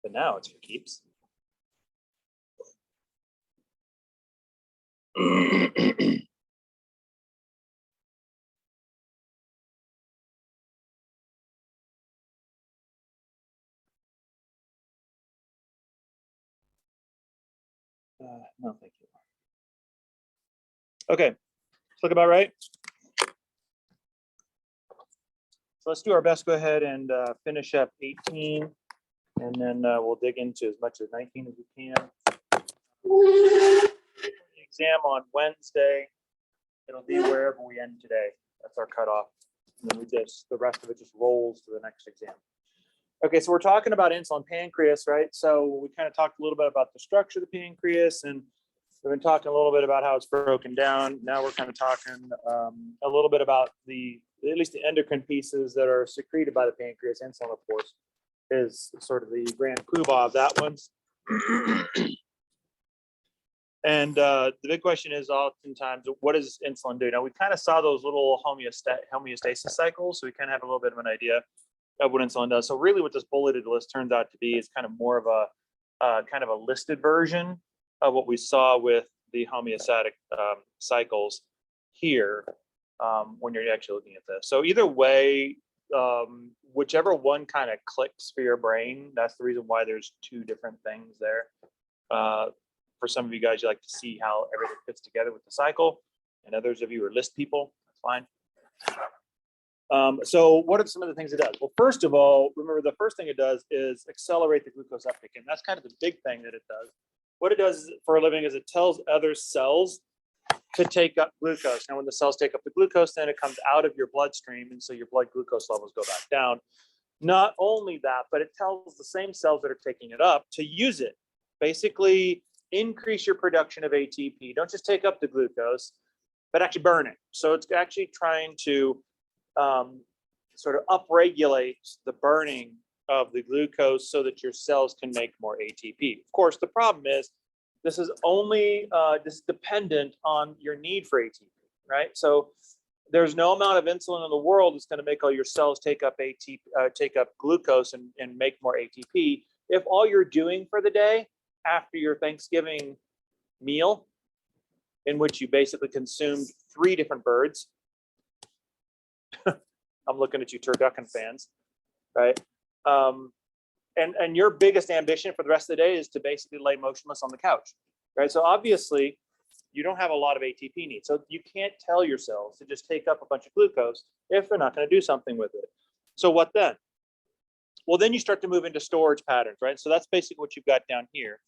but now it's for keeps. No, thank you. Okay, look about right. So let's do our best. Go ahead and finish up 18, and then we'll dig into as much of 19 as we can. Exam on Wednesday. It'll be wherever we end today. That's our cutoff. And then the rest of it just rolls to the next exam. Okay, so we're talking about insulin pancreas, right? So we kind of talked a little bit about the structure of the pancreas, and we've been talking a little bit about how it's broken down. Now we're kind of talking a little bit about at least the endocrine pieces that are secreted by the pancreas. Insulin, of course, is sort of the grand poobah of that one. And the big question is oftentimes, what does insulin do? Now, we kind of saw those little homeostasis cycles, so we kind of have a little bit of an idea of what insulin does. So really what this bulleted list turns out to be is kind of more of a kind of a listed version of what we saw with the homeostatic cycles here when you're actually looking at this. So either way, whichever one kind of clicks for your brain, that's the reason why there's two different things there. For some of you guys, you like to see how everything fits together with the cycle, and others of you are list people. That's fine. So what are some of the things it does? Well, first of all, remember the first thing it does is accelerate the glucose uptake, and that's kind of the big thing that it does. What it does for a living is it tells other cells to take up glucose. Now, when the cells take up the glucose, then it comes out of your bloodstream, and so your blood glucose levels go back down. Not only that, but it tells the same cells that are taking it up to use it. Basically, increase your production of ATP. Don't just take up the glucose, but actually burn it. So it's actually trying to sort of upregulate the burning of the glucose so that your cells can make more ATP. Of course, the problem is this is only this is dependent on your need for ATP, right? So there's no amount of insulin in the world that's going to make all your cells take up ATP, take up glucose and make more ATP. If all you're doing for the day after your Thanksgiving meal, in which you basically consumed 3 different birds, I'm looking at you turducken fans, right? And your biggest ambition for the rest of the day is to basically lay motionless on the couch, right? So obviously you don't have a lot of ATP needs. So you can't tell your cells to just take up a bunch of glucose if they're not going to do something with it. So what then? Well, then you start to move into storage patterns, right? So that's basically what you've got down here.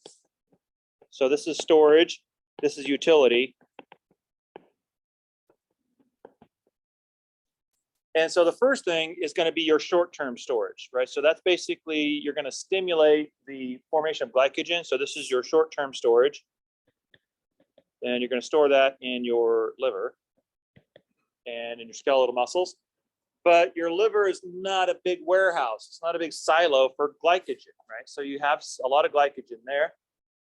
So this is storage, this is utility. And so the first thing is going to be your short-term storage, right? So that's basically, you're going to stimulate the formation of glycogen. So this is your short-term storage. And you're going to store that in your liver and in your skeletal muscles. But your liver is not a big warehouse. It's not a big silo for glycogen, right? So you have a lot of glycogen there,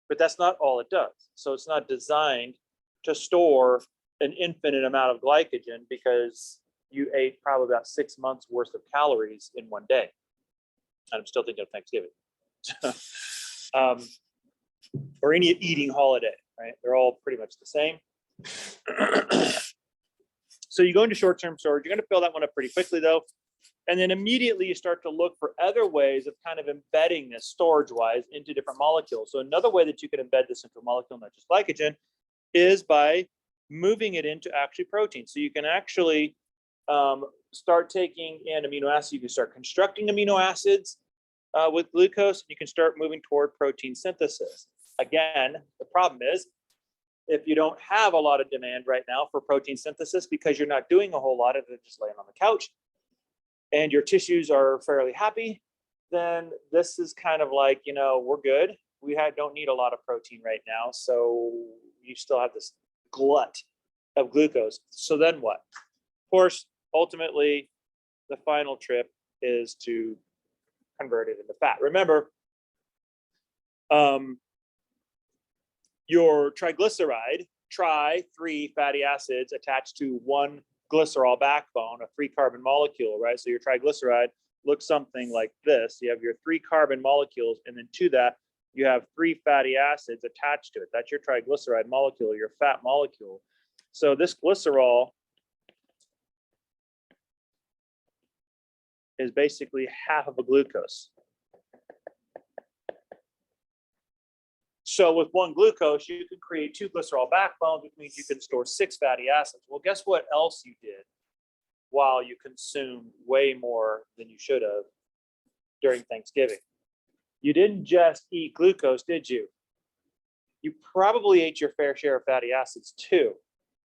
but that's not all it does. So it's not designed to store an infinite amount of glycogen because you ate probably about 6 months worth of calories in one day. And I'm still thinking of Thanksgiving. Or any eating holiday, right? They're all pretty much the same. So you go into short-term storage. You're going to fill that one up pretty quickly, though. And then immediately you start to look for other ways of kind of embedding this storage-wise into different molecules. So another way that you can embed this into a molecule, not just glycogen, is by moving it into actually protein. So you can actually start taking in amino acids. You can start constructing amino acids with glucose. You can start moving toward protein synthesis. Again, the problem is if you don't have a lot of demand right now for protein synthesis because you're not doing a whole lot of it, just laying on the couch, and your tissues are fairly happy, then this is kind of like, you know, we're good. We don't need a lot of protein right now. So you still have this glut of glucose. So then what? Of course, ultimately, the final trip is to convert it into fat. Remember, your triglyceride, 3 fatty acids attached to one glycerol backbone, a 3-carbon molecule, right? So your triglyceride looks something like this. You have your 3 carbon molecules, and then to that, you have 3 fatty acids attached to it. That's your triglyceride molecule, your fat molecule. So this glycerol is basically half of a glucose. So with 1 glucose, you can create 2 glycerol backbones, which means you can store 6 fatty acids. Well, guess what else you did while you consumed way more than you should have during Thanksgiving? You didn't just eat glucose, did you? You probably ate your fair share of fatty acids too,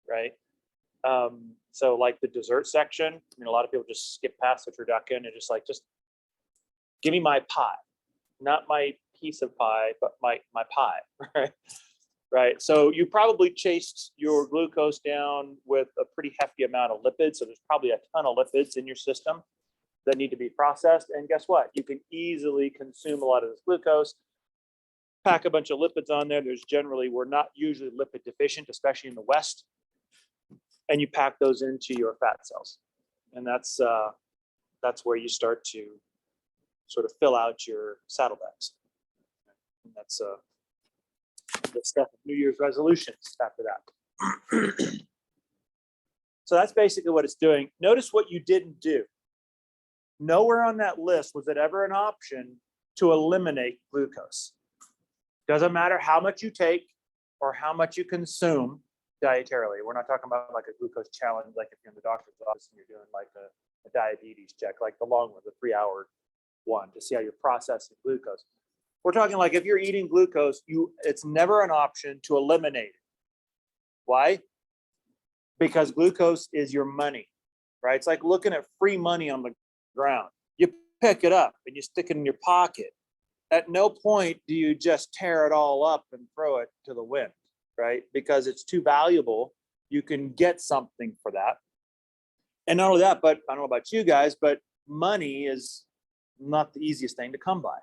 right? So like the dessert section, I mean, a lot of people just skip past the turducken and just give me my pie, not my piece of pie, but my pie, right? Right. So you probably chased your glucose down with a pretty hefty amount of lipids. So there's probably a ton of lipids in your system that need to be processed. And guess what? You can easily consume a lot of this glucose, pack a bunch of lipids on there. We're not usually lipid deficient, especially in the West. And you pack those into your fat cells. And that's where you start to sort of fill out your saddlebags. And that's the stuff of New Year's resolutions after that. So that's basically what it's doing. Notice what you didn't do. Nowhere on that list was it ever an option to eliminate glucose. Doesn't matter how much you take or how much you consume dietarily. We're not talking about like a glucose challenge, like if you're in the doctor's office and you're doing like a diabetes check, like the long one, the 3-hour one, to see how you're processing glucose. We're talking like if you're eating glucose, it's never an option to eliminate it. Why? Because glucose is your money, right? It's like looking at free money on the ground. You pick it up and you stick it in your pocket. At no point do you just tear it all up and throw it to the wind, right? Because it's too valuable. You can get something for that. And not only that, but I don't know about you guys, but money is not the easiest thing to come by.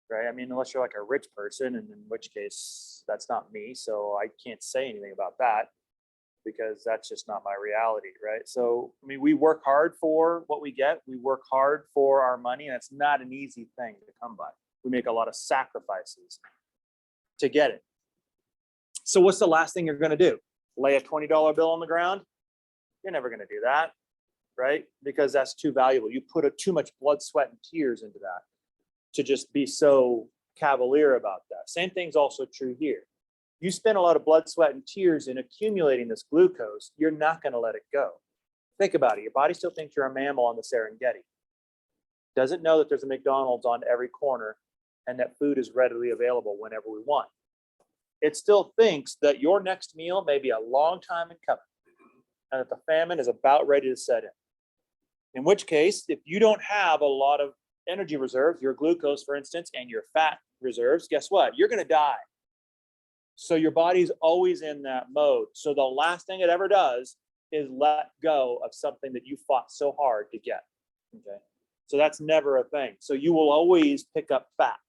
Right? I mean, unless you're like a rich person, and in which case that's not me. So I can't say anything about that because that's just not my reality, right? So, I mean, we work hard for what we get. We work hard for our money, and it's not an easy thing to come by. We make a lot of sacrifices to get it. So what's the last thing you're going to do? Lay a $20 bill on the ground? You're never going to do that, right? Because that's too valuable. You put too much blood, sweat, and tears into that to just be so cavalier about that. Same thing's also true here. You spend a lot of blood, sweat, and tears in accumulating this glucose, you're not going to let it go. Think about it. Your body still thinks you're a mammal on the Serengeti. Doesn't know that there's a McDonald's on every corner and that food is readily available whenever we want. It still thinks that your next meal may be a long time in coming and that the famine is about ready to set in. In which case, if you don't have a lot of energy reserves, your glucose, for instance, and your fat reserves, guess what? You're going to die. So your body's always in that mode. So the last thing it ever does is let go of something that you fought so hard to get. Okay. So that's never a thing. So you will always pick up fat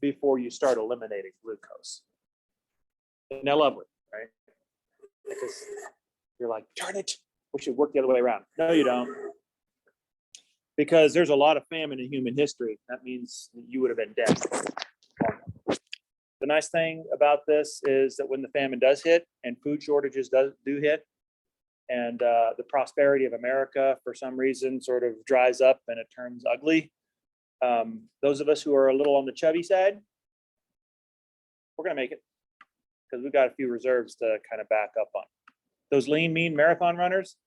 before you start eliminating glucose. Isn't that lovely, right? Because you're like, darn it, we should work the other way around. No, you don't. Because there's a lot of famine in human history. That means you would have been dead. The nice thing about this is that when the famine does hit and food shortages do hit, and the prosperity of America for some reason sort of dries up and it turns ugly, those of us who are a little on the chubby side, we're going to make it because we've got a few reserves to kind of back up on. Those lean, mean marathon runners,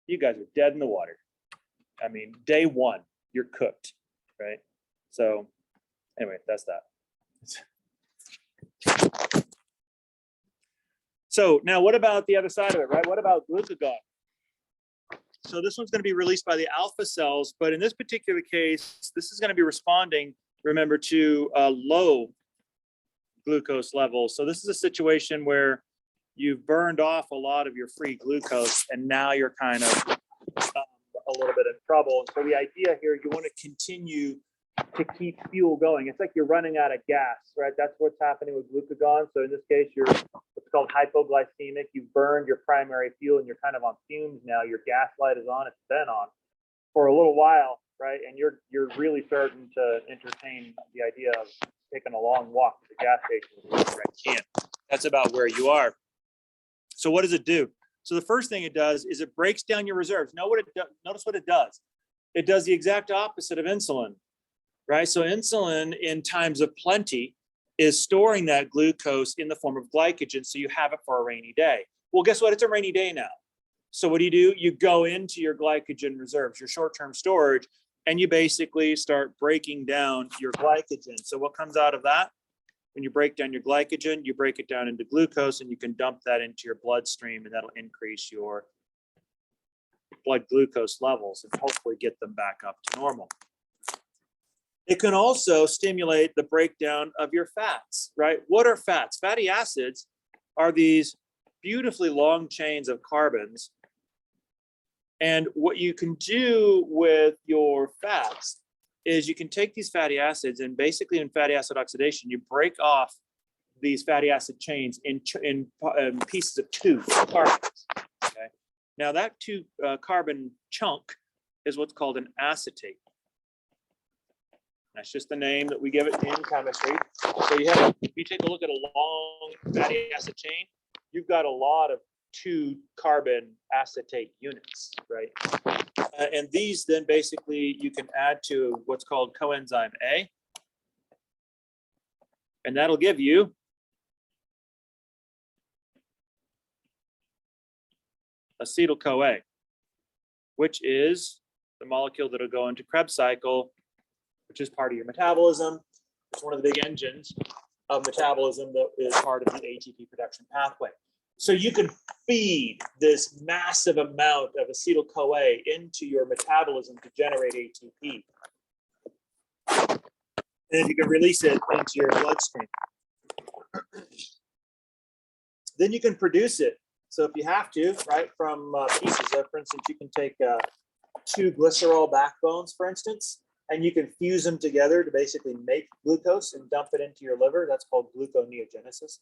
you guys are dead in the water. I mean, day one, you're cooked, right? So anyway, that's that. So now what about the other side of it, right? What about glucagon? So this one's going to be released by the alpha cells, but in this particular case, this is going to be responding, remember, to low glucose levels. So this is a situation where you've burned off a lot of your free glucose and now you're kind of a little bit in trouble. And so the idea here, you want to continue to keep fuel going. It's like you're running out of gas, right? That's what's happening with glucagon. So in this case, you're what's called hypoglycemic. You've burned your primary fuel and you're kind of on fumes now. Your gas light is on, it's been on for a little while, right? And you're really starting to entertain the idea of taking a long walk to the gas station with a red can. That's about where you are. So what does it do? So the first thing it does is it breaks down your reserves. Notice what it does. It does the exact opposite of insulin, right? So insulin in times of plenty is storing that glucose in the form of glycogen, so you have it for a rainy day. Well, guess what? It's a rainy day now. So what do? You go into your glycogen reserves, your short-term storage, and you basically start breaking down your glycogen. So what comes out of that? When you break down your glycogen, you break it down into glucose, and you can dump that into your bloodstream, and that'll increase your blood glucose levels and hopefully get them back up to normal. It can also stimulate the breakdown of your fats, right? What are fats? Fatty acids are these beautifully long chains of carbons. And what you can do with your fats is you can take these fatty acids, and basically in fatty acid oxidation, you break off these fatty acid chains in pieces of 2 carbons. Okay. Now that 2 carbon chunk is what's called an acetate. That's just the name that we give it in chemistry. So if you take a look at a long fatty acid chain, you've got a lot of 2 carbon acetate units, right? And these then basically you can add to what's called coenzyme A, and that'll give you acetyl-CoA, which is the molecule that'll go into Krebs cycle, which is part of your metabolism. It's one of the big engines of metabolism that is part of the ATP production pathway. So you can feed this massive amount of acetyl-CoA into your metabolism to generate ATP. And you can release it into your bloodstream. Then you can produce it. So if you have to, right, from pieces of, for instance, you can take 2 glycerol backbones, for instance, and you can fuse them together to basically make glucose and dump it into your liver. That's called gluconeogenesis.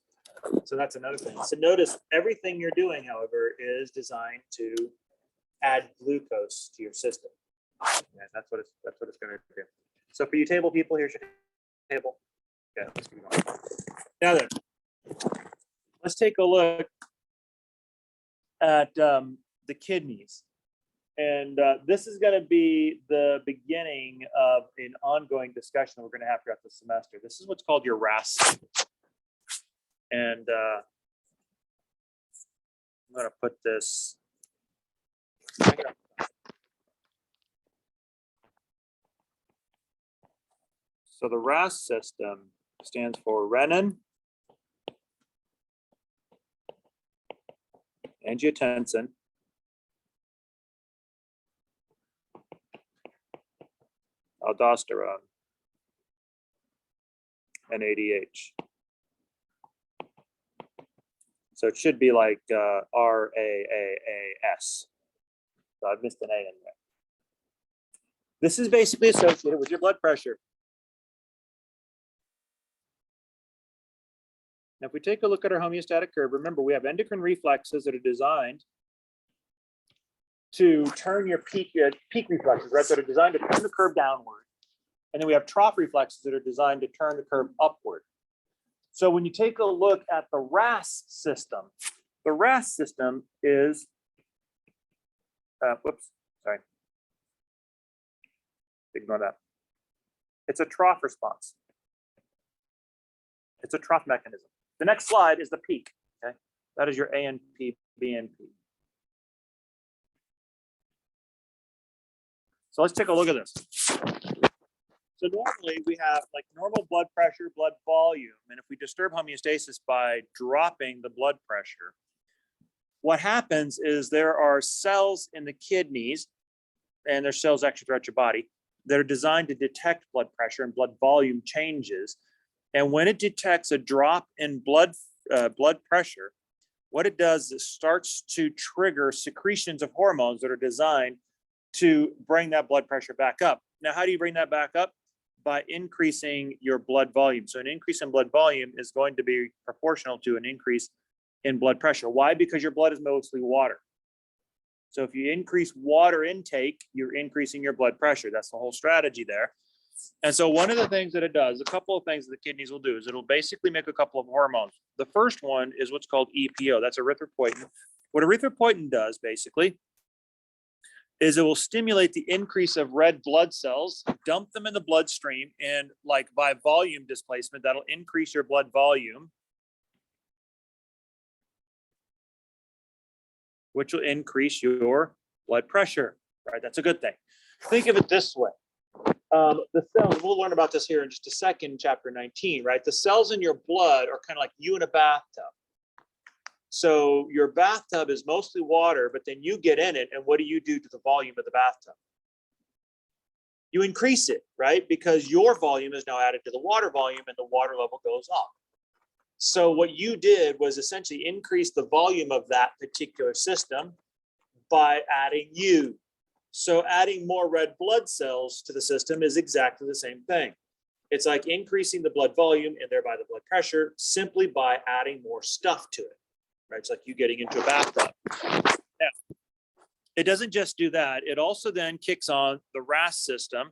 So that's another thing. So notice everything you're doing, however, is designed to add glucose to your system. Yeah, that's what it's going to do. So for you table people, here's your table. Yeah, let's keep going. Now then, let's take a look at the kidneys. And this is going to be the beginning of an ongoing discussion that we're going to have throughout the semester. This is what's called your RAS. And I'm going to put this. So the RAS system stands for renin, angiotensin, aldosterone, and ADH. So it should be like RAAAS. So I've missed an A in there. This is basically associated with your blood pressure. Now, if we take a look at our homeostatic curve, remember we have endocrine reflexes that are designed to turn your peak reflexes, right? That are designed to turn the curve downward. And then we have trough reflexes that are designed to turn the curve upward. So when you take a look at the RAS system is, ignore that. It's a trough response. It's a trough mechanism. The next slide is the peak, okay? That is your ANP, BNP. So let's take a look at this. So normally we have like normal blood pressure, blood volume, and if we disturb homeostasis by dropping the blood pressure, what happens is there are cells in the kidneys, and there's cells actually throughout your body, that are designed to detect blood pressure and blood volume changes. And when it detects a drop in blood pressure, what it does is starts to trigger secretions of hormones that are designed to bring that blood pressure back up. Now, how do you bring that back up? By increasing your blood volume. So an increase in blood volume is going to be proportional to an increase in blood pressure. Why? Because your blood is mostly water. So if you increase water intake, you're increasing your blood pressure. That's the whole strategy there. And so one of the things that it does, a couple of things that the kidneys will do is it'll basically make a couple of hormones. The first one is what's called EPO. That's erythropoietin. What erythropoietin does basically is it will stimulate the increase of red blood cells, dump them in the bloodstream, and like by volume displacement, that'll increase your blood volume, which will increase your blood pressure, right? That's a good thing. Think of it this way. The cells, we'll learn about this here in just a second, chapter 19, right? The cells in your blood are kind of like you in a bathtub. So your bathtub is mostly water, but then you get in it, and what do you do to the volume of the bathtub? You increase it, right? Because your volume is now added to the water volume, and the water level goes up. So what you did was essentially increase the volume of that particular system by adding you. So adding more red blood cells to the system is exactly the same thing. It's like increasing the blood volume and thereby the blood pressure simply by adding more stuff to it, right? It's like you getting into a bathtub. Now, it doesn't just do that. It also then kicks on the RAS system.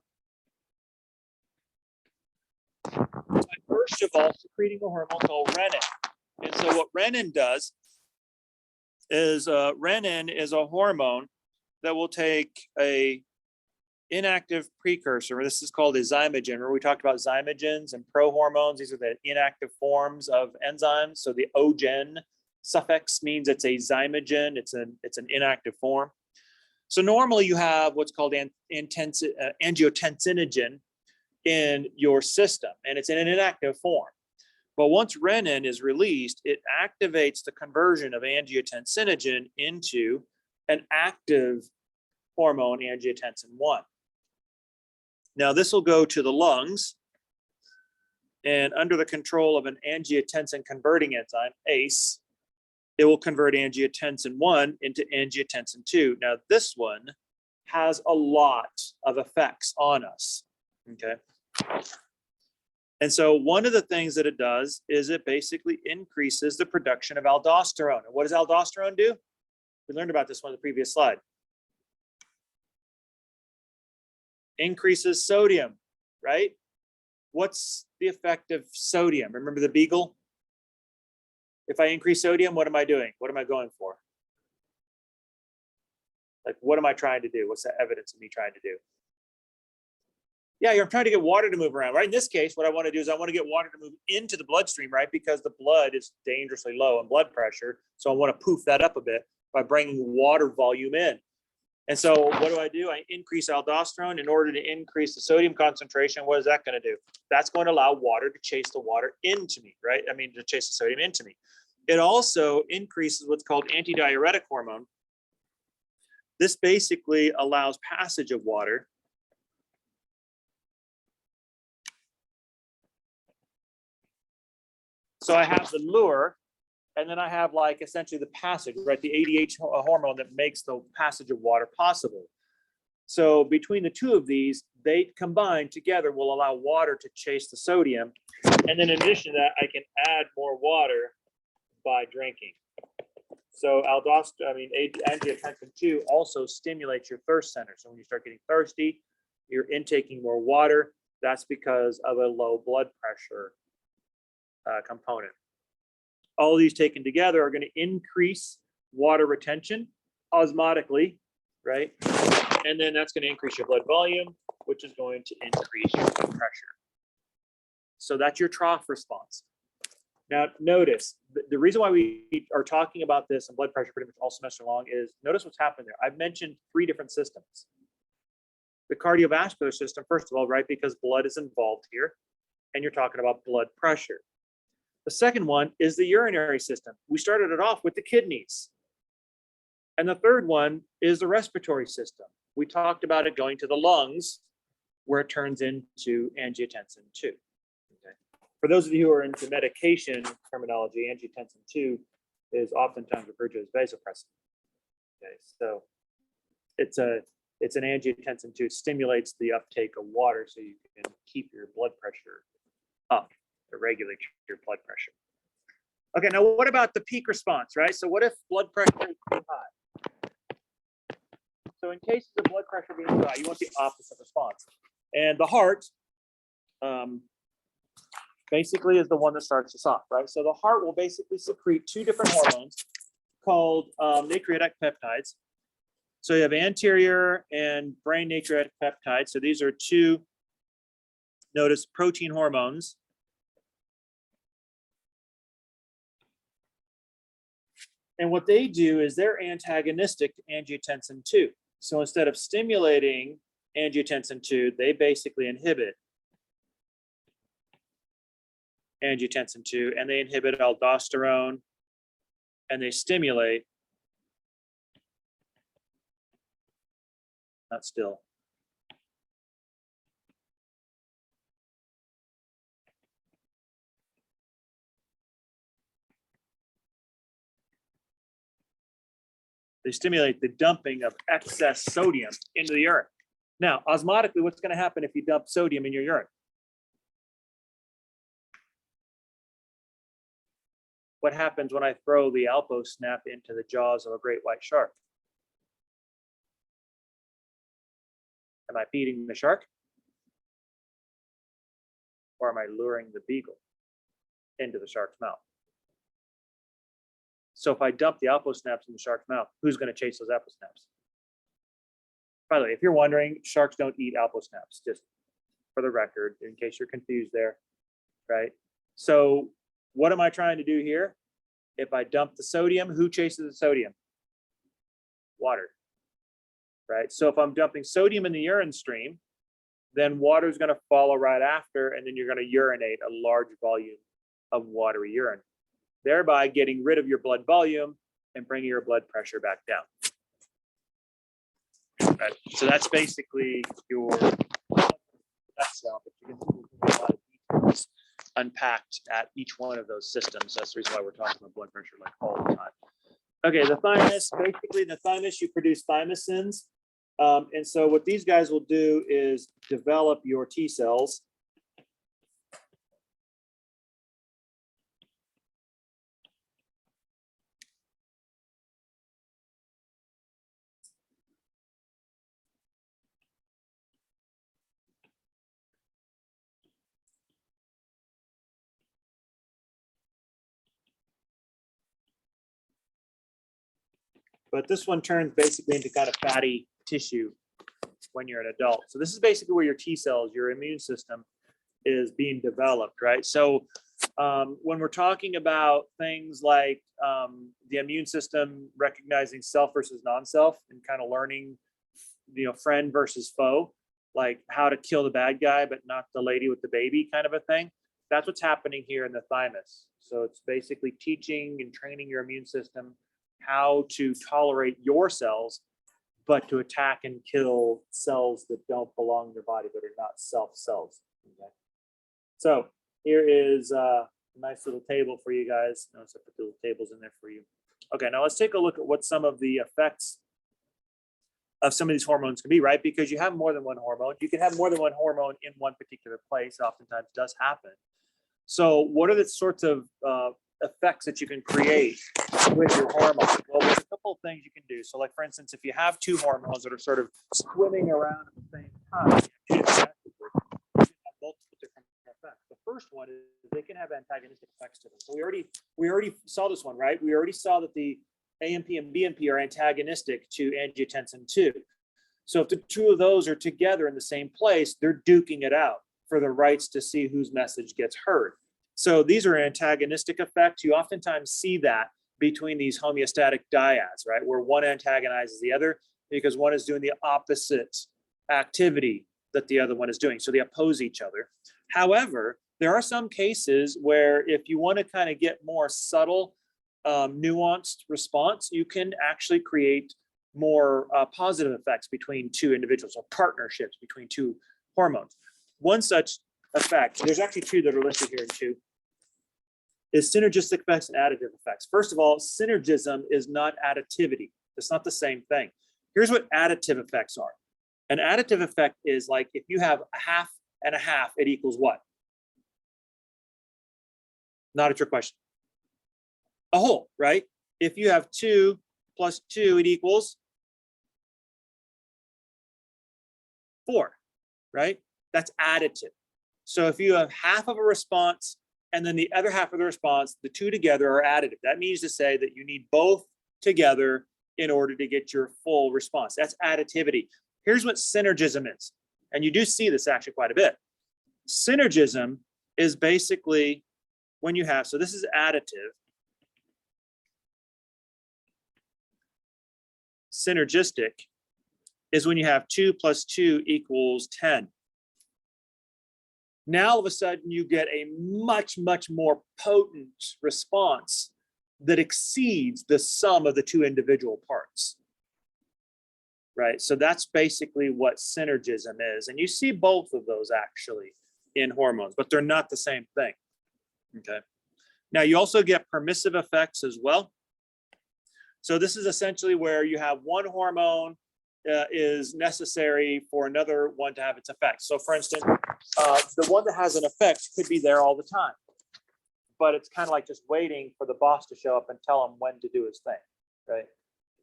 First of all, secreting a hormone called renin. And so what renin does is renin is a hormone that will take a inactive precursor. This is called a zymogen. Remember we talked about zymogens and prohormones. These are the inactive forms of enzymes. So the ogen suffix means it's a zymogen. It's an inactive form. So normally you have what's called angiotensinogen in your system, and it's in an inactive form. But once renin is released, it activates the conversion of angiotensinogen into an active hormone, angiotensin 1. Now this will go to the lungs, and under the control of an angiotensin converting enzyme, ACE, it will convert angiotensin 1 into angiotensin 2. Now this one has a lot of effects on us, okay? And so one of the things that it does is it basically increases the production of aldosterone. And what does aldosterone do? We learned about this one on the previous slide. Increases sodium, right? What's the effect of sodium? Remember the beagle? If I increase sodium, what am I doing? What am I going for? Like, what am I trying to do? What's the evidence of me trying to do? Yeah, you're trying to get water to move around, right? In this case, what I want to do is I want to get water to move into the bloodstream, right? Because the blood is dangerously low in blood pressure. So I want to poof that up a bit by bringing water volume in. And so what do? I increase aldosterone in order to increase the sodium concentration. What is that going to do? That's going to allow water to chase the water into me, right? I mean, to chase the sodium into me. It also increases what's called antidiuretic hormone. This basically allows passage of water. So I have the lure, and then I have like essentially the passage, right? The ADH hormone that makes the passage of water possible. So between the two of these, they combined together will allow water to chase the sodium. And then in addition to that, I can add more water by drinking. So angiotensin 2 also stimulates your thirst center. So when you start getting thirsty, you're intaking more water. That's because of a low blood pressure component. All of these taken together are going to increase water retention osmotically, right? And then that's going to increase your blood volume, which is going to increase your blood pressure. So that's your trough response. Now, notice the reason why we are talking about this and blood pressure pretty much all semester long is notice what's happening there. I've mentioned 3 different systems. The cardiovascular system, first of all, right? Because blood is involved here, and you're talking about blood pressure. The second one is the urinary system. We started it off with the kidneys. And the third one is the respiratory system. We talked about it going to the lungs, where it turns into angiotensin 2. Okay. For those of you who are into medication terminology, angiotensin 2 is oftentimes referred to as vasopressin. Okay, so it's an angiotensin 2. It stimulates the uptake of water so you can keep your blood pressure up to regulate your blood pressure. Okay, now what about the peak response, right? So what if blood pressure is too high? So in cases of blood pressure being too high, you want the opposite response. And the heart basically is the one that starts us off, right? So the heart will basically secrete two different hormones called natriuretic peptides. So you have anterior and brain natriuretic peptides. So these are two, notice, protein hormones. And what they do is they're antagonistic to angiotensin 2. So instead of stimulating angiotensin 2, they basically inhibit angiotensin 2, and they inhibit aldosterone, and they stimulate, not still, they stimulate the dumping of excess sodium into the urine. Now, osmotically, what's going to happen if you dump sodium in your urine? What happens when I throw the Alpo snap into the jaws of a great white shark? Am I feeding the shark? Or am I luring the beagle into the shark's mouth? So if I dump the Alpo snaps in the shark's mouth, who's going to chase those Alpo snaps? By the way, if you're wondering, sharks don't eat Alpo snaps, just for the record, in case you're confused there, right? So what am I trying to do here? If I dump the sodium, who chases the sodium? Water, right? So if I'm dumping sodium in the urine stream, then water is going to follow right after, and then you're going to urinate a large volume of watery urine, thereby getting rid of your blood volume and bringing your blood pressure back down. Right. So that's basically your cell, but you can see there's a lot of details unpacked at each one of those systems. That's the reason why we're talking about blood pressure like all the time. Okay, the thymus, basically the thymus, you produce thymosins. And so what these guys will do is develop your T cells. But this one turns basically into kind of fatty tissue when you're an adult. So this is basically where your T cells, your immune system, is being developed, right? So when we're talking about things like the immune system recognizing self versus non-self and kind of learning, friend versus foe, like how to kill the bad guy but not the lady with the baby kind of a thing, that's what's happening here in the thymus. So it's basically teaching and training your immune system how to tolerate your cells, but to attack and kill cells that don't belong in your body, that are not self cells. Okay. So here is a nice little table for you guys. Notice I put the little tables in there for you. Okay, now let's take a look at what some of the effects of some of these hormones can be, right? Because you have more than one hormone. You can have more than one hormone in one particular place. It oftentimes does happen. So what are the sorts of effects that you can create with your hormones? Well, there's a couple of things you can do. So like, for instance, if you have two hormones that are sort of swimming around at the same time, you can have multiple different effects. The first one is they can have antagonistic effects to them. So we already saw this one, right? We already saw that the AMP and BMP are antagonistic to angiotensin 2. So if the two of those are together in the same place, they're duking it out for the rights to see whose message gets heard. So these are antagonistic effects. You oftentimes see that between these homeostatic dyads, right? Where one antagonizes the other because one is doing the opposite activity that the other one is doing. So they oppose each other. However, there are some cases where if you want to kind of get more subtle, nuanced response, you can actually create more positive effects between two individuals, or partnerships between two hormones. One such effect, there's actually two that are listed here in two, is synergistic effects and additive effects. First of all, synergism is not additivity. It's not the same thing. Here's what additive effects are. An additive effect is like if you have a half and a half, it equals what? Not a trick question. A whole, right? If you have 2 plus 2, it equals 4, right? That's additive. So if you have half of a response and then the other half of the response, the two together are additive. That means to say that you need both together in order to get your full response. That's additivity. Here's what synergism is. And you do see this actually quite a bit. Synergism is basically when you have, so this is additive. Synergistic is when you have 2 + 2 = 10. Now all of a sudden you get a much, much more potent response that exceeds the sum of the two individual parts. Right? So that's basically what synergism is. And you see both of those actually in hormones, but they're not the same thing. Okay. Now you also get permissive effects as well. So this is essentially where you have one hormone is necessary for another one to have its effect. So for instance, the one that has an effect could be there all the time, but it's kind of like just waiting for the boss to show up and tell him when to do his thing, right?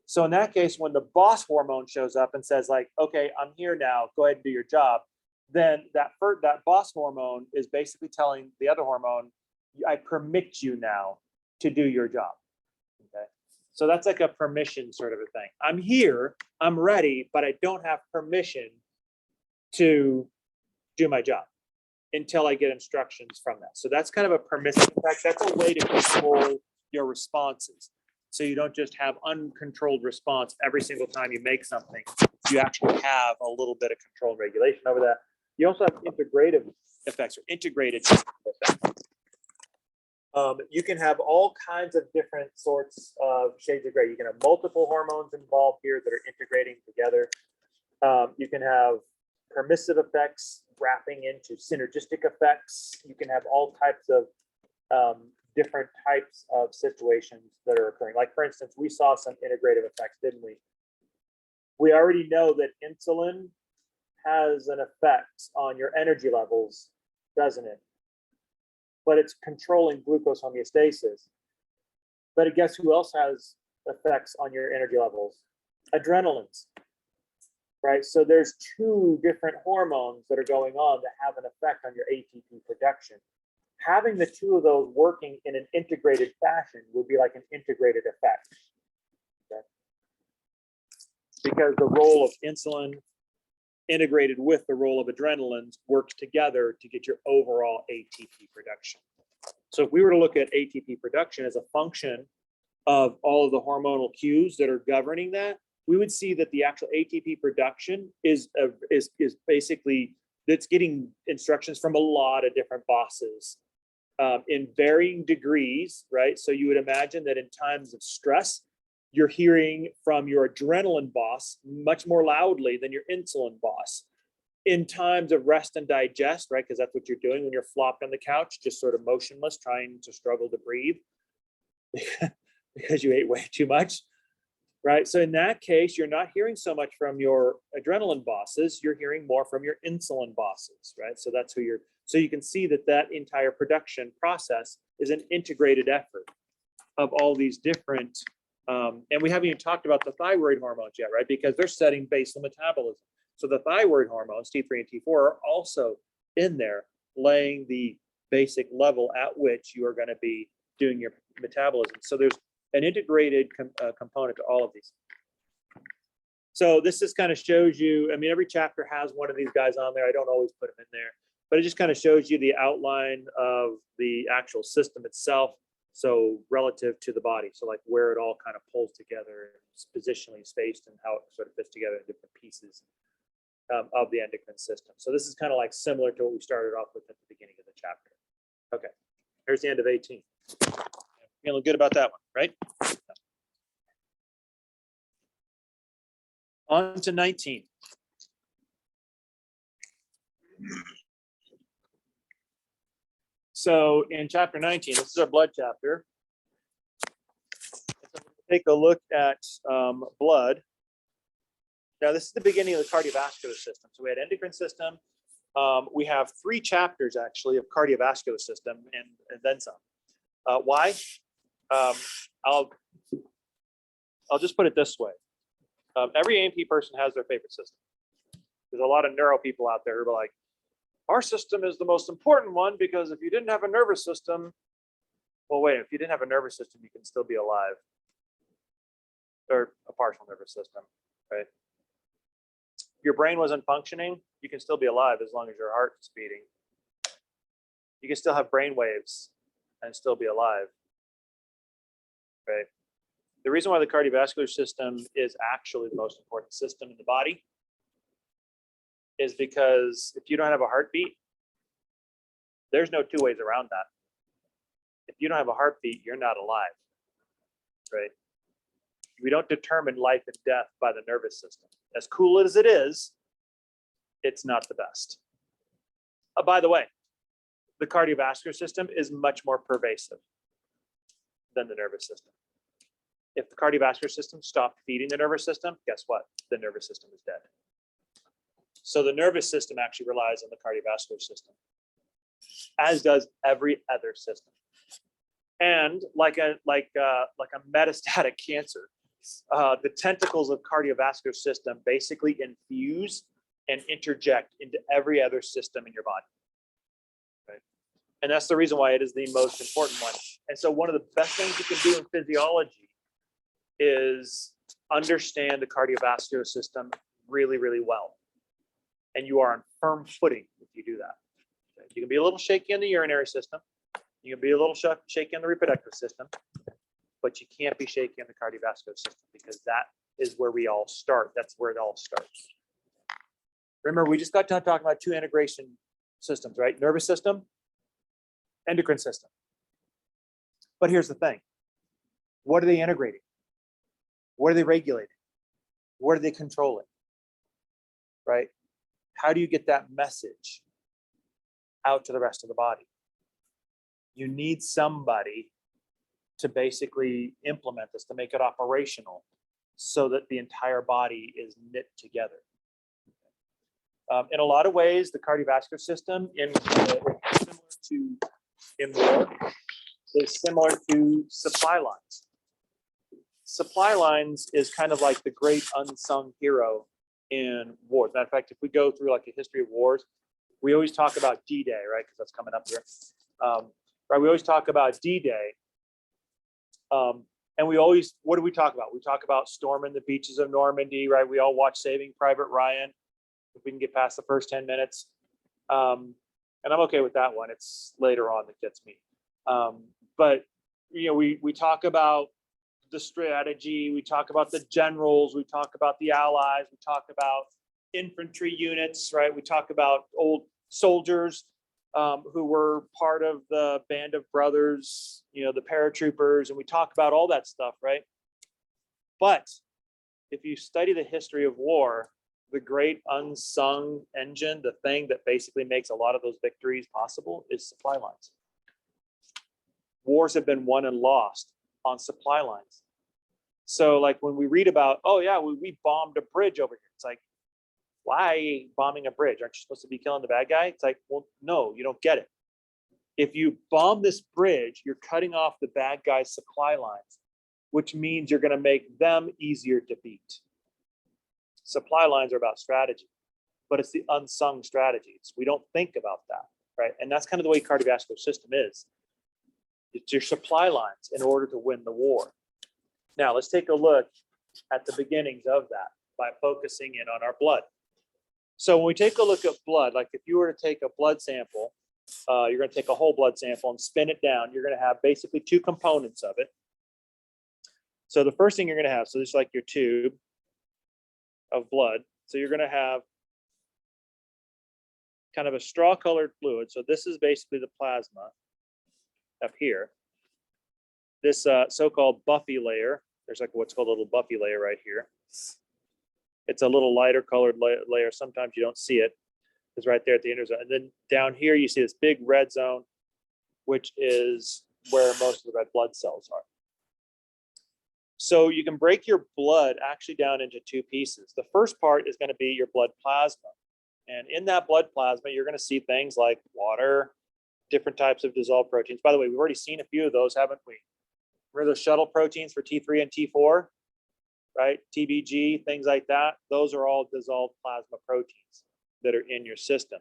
So in that case, when the boss hormone shows up and says like, okay, I'm here now, go ahead and do your job, then that boss hormone is basically telling the other hormone, I permit you now to do your job. Okay. So that's like a permission sort of a thing. I'm here, I'm ready, but I don't have permission to do my job until I get instructions from that. So that's kind of a permissive effect. That's a way to control your responses. So you don't just have uncontrolled response every single time you make something. You actually have a little bit of control and regulation over that. You also have integrative effects or integrated effects. You can have all kinds of different sorts of shades of gray. You can have multiple hormones involved here that are integrating together. You can have permissive effects wrapping into synergistic effects. You can have all types of different types of situations that are occurring. Like for instance, we saw some integrative effects, didn't we? We already know that insulin has an effect on your energy levels, doesn't it? But it's controlling glucose homeostasis. But guess who else has effects on your energy levels? Adrenalins, right? So there's two different hormones that are going on that have an effect on your ATP production. Having the two of those working in an integrated fashion would be like an integrated effect. Okay? Because the role of insulin integrated with the role of adrenalins works together to get your overall ATP production. So if we were to look at ATP production as a function of all of the hormonal cues that are governing that, we would see that the actual ATP production is basically, that's getting instructions from a lot of different bosses in varying degrees, right? So you would imagine that in times of stress, you're hearing from your adrenaline boss much more loudly than your insulin boss. In times of rest and digest, right? Because that's what you're doing when you're flopped on the couch, just sort of motionless, trying to struggle to breathe because you ate way too much, right? So in that case, you're not hearing so much from your adrenaline bosses, you're hearing more from your insulin bosses, right? So that's who you're, so you can see that that entire production process is an integrated effort of all these different, and we haven't even talked about the thyroid hormones yet, right? Because they're setting basal metabolism. So the thyroid hormones, T3 and T4, are also in there, laying the basic level at which you are going to be doing your metabolism. So there's an integrated component to all of these. So this just kind of shows you, I mean, every chapter has one of these guys on there. I don't always put them in there, but it just kind of shows you the outline of the actual system itself. So relative to the body, so like where it all kind of pulls together, positionally spaced, and how it sort of fits together in different pieces of the endocrine system. So this is kind of like similar to what we started off with at the beginning of the chapter. Okay, here's the end of 18. Feeling good about that one, right? On to 19. So in chapter 19, this is our blood chapter. Take a look at blood. Now, this is the beginning of the cardiovascular system. So we had endocrine system. We have 3 chapters, actually, of cardiovascular system and then some. Why? I'll just put it this way. Every A&P person has their favorite system. There's a lot of neuro people out there who are like, our system is the most important one because if you didn't have a nervous system, well, wait, if you didn't have a nervous system, you can still be alive, or a partial nervous system, right? If your brain wasn't functioning, you can still be alive as long as your heart is beating. You can still have brain waves and still be alive, right? The reason why the cardiovascular system is actually the most important system in the body is because if you don't have a heartbeat, there's no two ways around that. If you don't have a heartbeat, you're not alive, right? We don't determine life and death by the nervous system. As cool as it is, it's not the best. By the way, the cardiovascular system is much more pervasive than the nervous system. If the cardiovascular system stopped feeding the nervous system, guess what? The nervous system is dead. So the nervous system actually relies on the cardiovascular system, as does every other system. And like a metastatic cancer, the tentacles of cardiovascular system basically infuse and interject into every other system in your body. Right? And that's the reason why it is the most important one. And so one of the best things you can do in physiology is understand the cardiovascular system really, really well. And you are on firm footing if you do that. Okay? You can be a little shaky in the urinary system. You can be a little shaky in the reproductive system, but you can't be shaky in the cardiovascular system because that is where we all start. That's where it all starts. Remember, we just got done talking about two integration systems, right? Nervous system, endocrine system. But here's the thing. What are they integrating? What are they regulating? What are they controlling? Right? How do you get that message out to the rest of the body? You need somebody to basically implement this, to make it operational so that the entire body is knit together. In a lot of ways, the cardiovascular system is similar to supply lines. Supply lines is kind of like the great unsung hero in wars. Matter of fact, if we go through like a history of wars, we always talk about D-Day, right? Because that's coming up here. Right, we always talk about D-Day. And we always, what do we talk about? We talk about storming the beaches of Normandy, right? We all watch Saving Private Ryan, if we can get past the first 10 minutes. And I'm okay with that one. It's later on that gets me. But, you know, we talk about the strategy, we talk about the generals, we talk about the allies, we talk about infantry units, right? We talk about old soldiers who were part of the Band of Brothers, you know, the paratroopers, and we talk about all that stuff, right? But if you study the history of war, the great unsung engine, the thing that basically makes a lot of those victories possible is supply lines. Wars have been won and lost on supply lines. So like when we read about, oh yeah, we bombed a bridge over here. It's like, why bombing a bridge? Aren't you supposed to be killing the bad guy? It's like, well, no, you don't get it. If you bomb this bridge, you're cutting off the bad guy's supply lines, which means you're going to make them easier to beat. Supply lines are about strategy, but it's the unsung strategies. We don't think about that, right? And that's kind of the way cardiovascular system is. It's your supply lines in order to win the war. Now, let's take a look at the beginnings of that by focusing in on our blood. So when we take a look at blood, like if you were to take a blood sample, you're going to take a whole blood sample and spin it down. You're going to have basically two components of it. So the first thing you're going to have, so this is like your tube of blood. So you're going to have kind of a straw-colored fluid. So this is basically the plasma up here. This so-called buffy layer, there's like what's called a little buffy layer right here. It's a little lighter colored layer. Sometimes you don't see it. It's right there at the interzone. And then down here, you see this big red zone, which is where most of the red blood cells are. So you can break your blood actually down into two pieces. The first part is going to be your blood plasma. And in that blood plasma, you're going to see things like water, different types of dissolved proteins. By the way, we've already seen a few of those, haven't we? Remember those shuttle proteins for T3 and T4? right? TBG, things like that. Those are all dissolved plasma proteins that are in your system.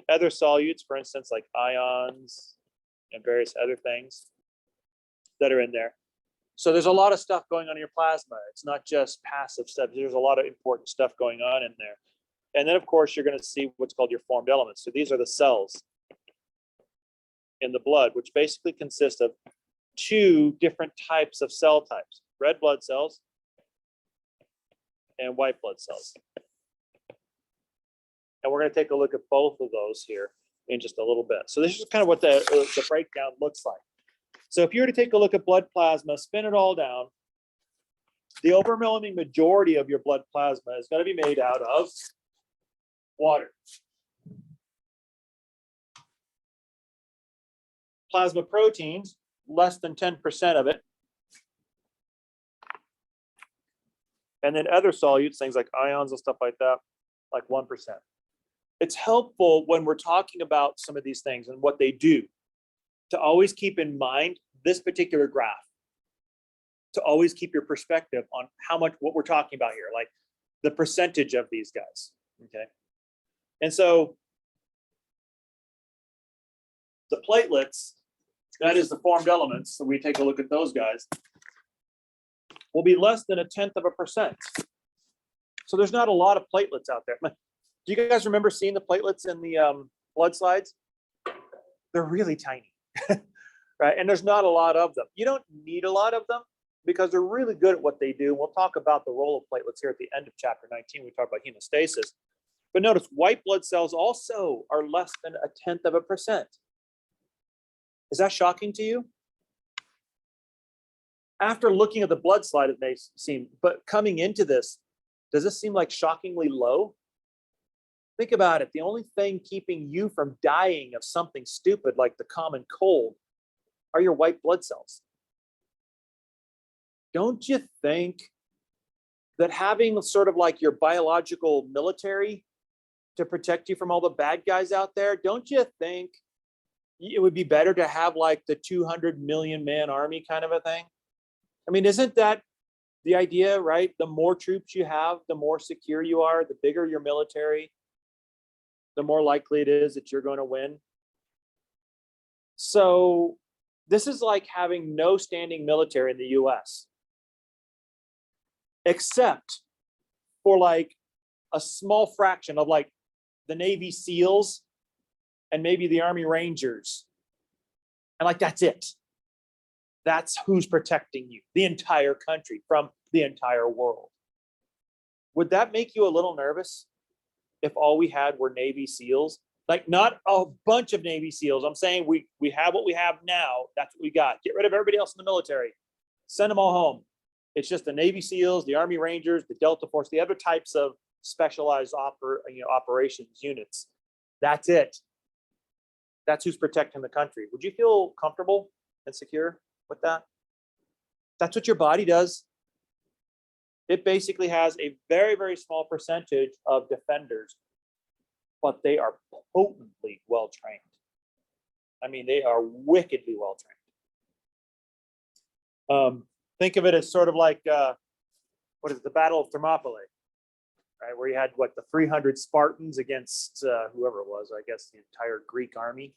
Other solutes, for instance, like ions and various other things that are in there. So there's a lot of stuff going on in your plasma. It's not just passive stuff. There's a lot of important stuff going on in there. And then, of course, you're going to see what's called your formed elements. So these are the cells in the blood, which basically consist of two different types of cell types, red blood cells and white blood cells. And we're going to take a look at both of those here in just a little bit. So this is kind of what the breakdown looks like. So if you were to take a look at blood plasma, spin it all down, the overwhelming majority of your blood plasma is going to be made out of water. Plasma proteins, less than 10% of it. And then other solutes, things like ions and stuff like that, like 1%. It's helpful when we're talking about some of these things and what they do to always keep in mind this particular graph, to always keep your perspective on how much, what we're talking about here, like the percentage of these guys, okay? And so the platelets, that is the formed elements, so we take a look at those guys, will be less than 0.1%. So there's not a lot of platelets out there. Do you guys remember seeing the platelets in the blood slides? They're really tiny, right? And there's not a lot of them. You don't need a lot of them because they're really good at what they do. We'll talk about the role of platelets here at the end of chapter 19. We talk about hemostasis. But notice white blood cells also are less than 0.1%. Is that shocking to you? After looking at the blood slide, it may seem, but coming into this, does this seem like shockingly low? Think about it. The only thing keeping you from dying of something stupid like the common cold are your white blood cells. Don't you think that having sort of like your biological military to protect you from all the bad guys out there, don't you think it would be better to have like the 200 million man army kind of a thing? I mean, isn't that the idea, right? The more troops you have, the more secure you are, the bigger your military, the more likely it is that you're going to win. So this is like having no standing military in the US, except for like a small fraction of like the Navy SEALs and maybe the Army Rangers. And like, that's it. That's who's protecting you, the entire country from the entire world. Would that make you a little nervous if all we had were Navy SEALs? Like, not a bunch of Navy SEALs. I'm saying we have what we have now. That's what we got. Get rid of everybody else in the military. Send them all home. It's just the Navy SEALs, the Army Rangers, the Delta Force, the other types of specialized operations units. That's it. That's who's protecting the country. Would you feel comfortable and secure with that? That's what your body does. It basically has a very, very small percentage of defenders, but they are potently well trained. I mean, they are wickedly well trained. Think of it as sort of like, what is it, the Battle of Thermopylae, right? Where you had, what, the 300 Spartans against whoever it was, I guess the entire Greek army.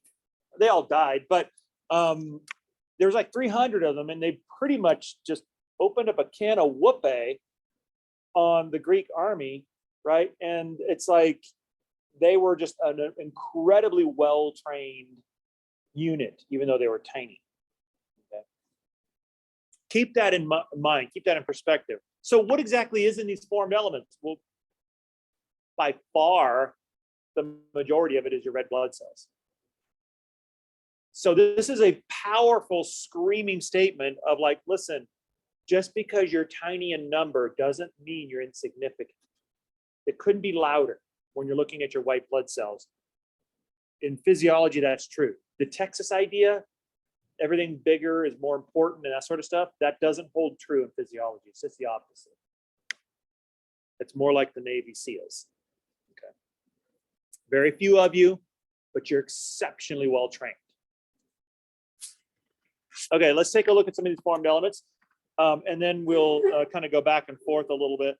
They all died, but there was like 300 of them, and they pretty much just opened up a can of whoopee on the Greek army, right? And it's like they were just an incredibly well-trained unit, even though they were tiny. Okay. Keep that in mind, keep that in perspective. So what exactly is in these formed elements? Well, by far, the majority of it is your red blood cells. So this is a powerful screaming statement of like, listen, just because you're tiny in number doesn't mean you're insignificant. It couldn't be louder when you're looking at your white blood cells. In physiology, that's true. The Texas idea, everything bigger is more important and that sort of stuff, that doesn't hold true in physiology. It's just the opposite. It's more like the Navy SEALs. Okay. Very few of you, but you're exceptionally well trained. Okay, let's take a look at some of these formed elements. And then we'll kind of go back and forth a little bit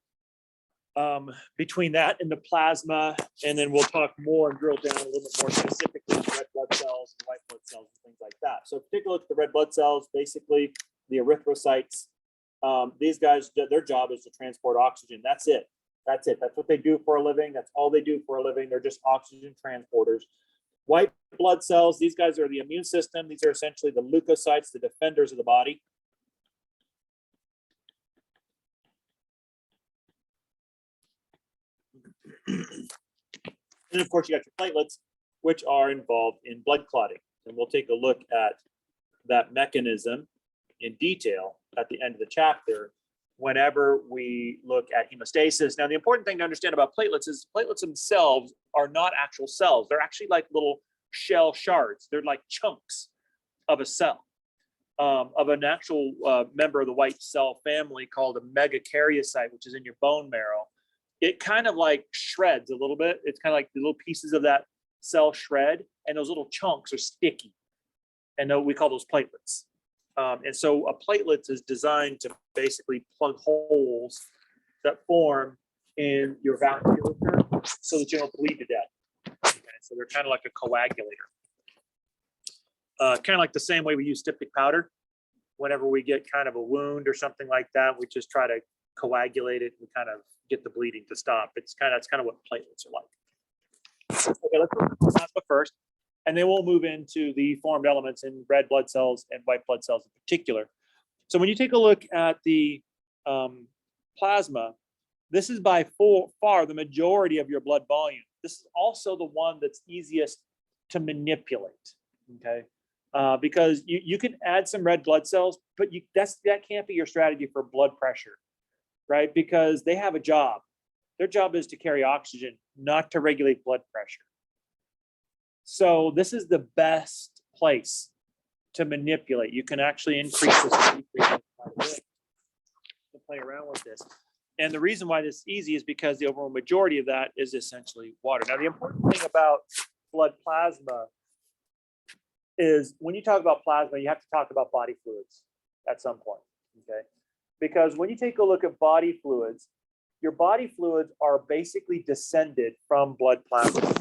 between that and the plasma, and then we'll talk more and drill down a little bit more specifically on red blood cells and white blood cells and things like that. So take a look at the red blood cells, basically the erythrocytes. These guys, their job is to transport oxygen. That's it. That's it. That's what they do for a living. That's all they do for a living. They're just oxygen transporters. White blood cells, these guys are the immune system. These are essentially the leukocytes, the defenders of the body. And of course, you got your platelets, which are involved in blood clotting. And we'll take a look at that mechanism in detail at the end of the chapter whenever we look at hemostasis. Now, the important thing to understand about platelets is platelets themselves are not actual cells. They're actually like little shell shards. They're like chunks of a cell, of an actual member of the white cell family called a megakaryocyte, which is in your bone marrow. It kind of like shreds a little bit. It's kind of like the little pieces of that cell shred, and those little chunks are sticky. And we call those platelets. And so a platelet is designed to basically plug holes that form in your vasculature so that you don't bleed to death. Okay, so they're kind of like a coagulator. Kind of like the same way we use styptic powder. Whenever we get kind of a wound or something like that, we just try to coagulate it and kind of get the bleeding to stop. That's kind of what platelets are like. Okay, let's look at plasma first, and then we'll move into the formed elements in red blood cells and white blood cells in particular. So when you take a look at the plasma, this is by far the majority of your blood volume. This is also the one that's easiest to manipulate, okay? Because you can add some red blood cells, but that can't be your strategy for blood pressure, right? Because they have a job. Their job is to carry oxygen, not to regulate blood pressure. So this is the best place to manipulate. You can actually increase this and decrease it to play around with this. And the reason why this is easy is because the overall majority of that is essentially water. Now, the important thing about blood plasma is when you talk about plasma, you have to talk about body fluids at some point, okay? Because when you take a look at body fluids, your body fluids are basically descended from blood plasma.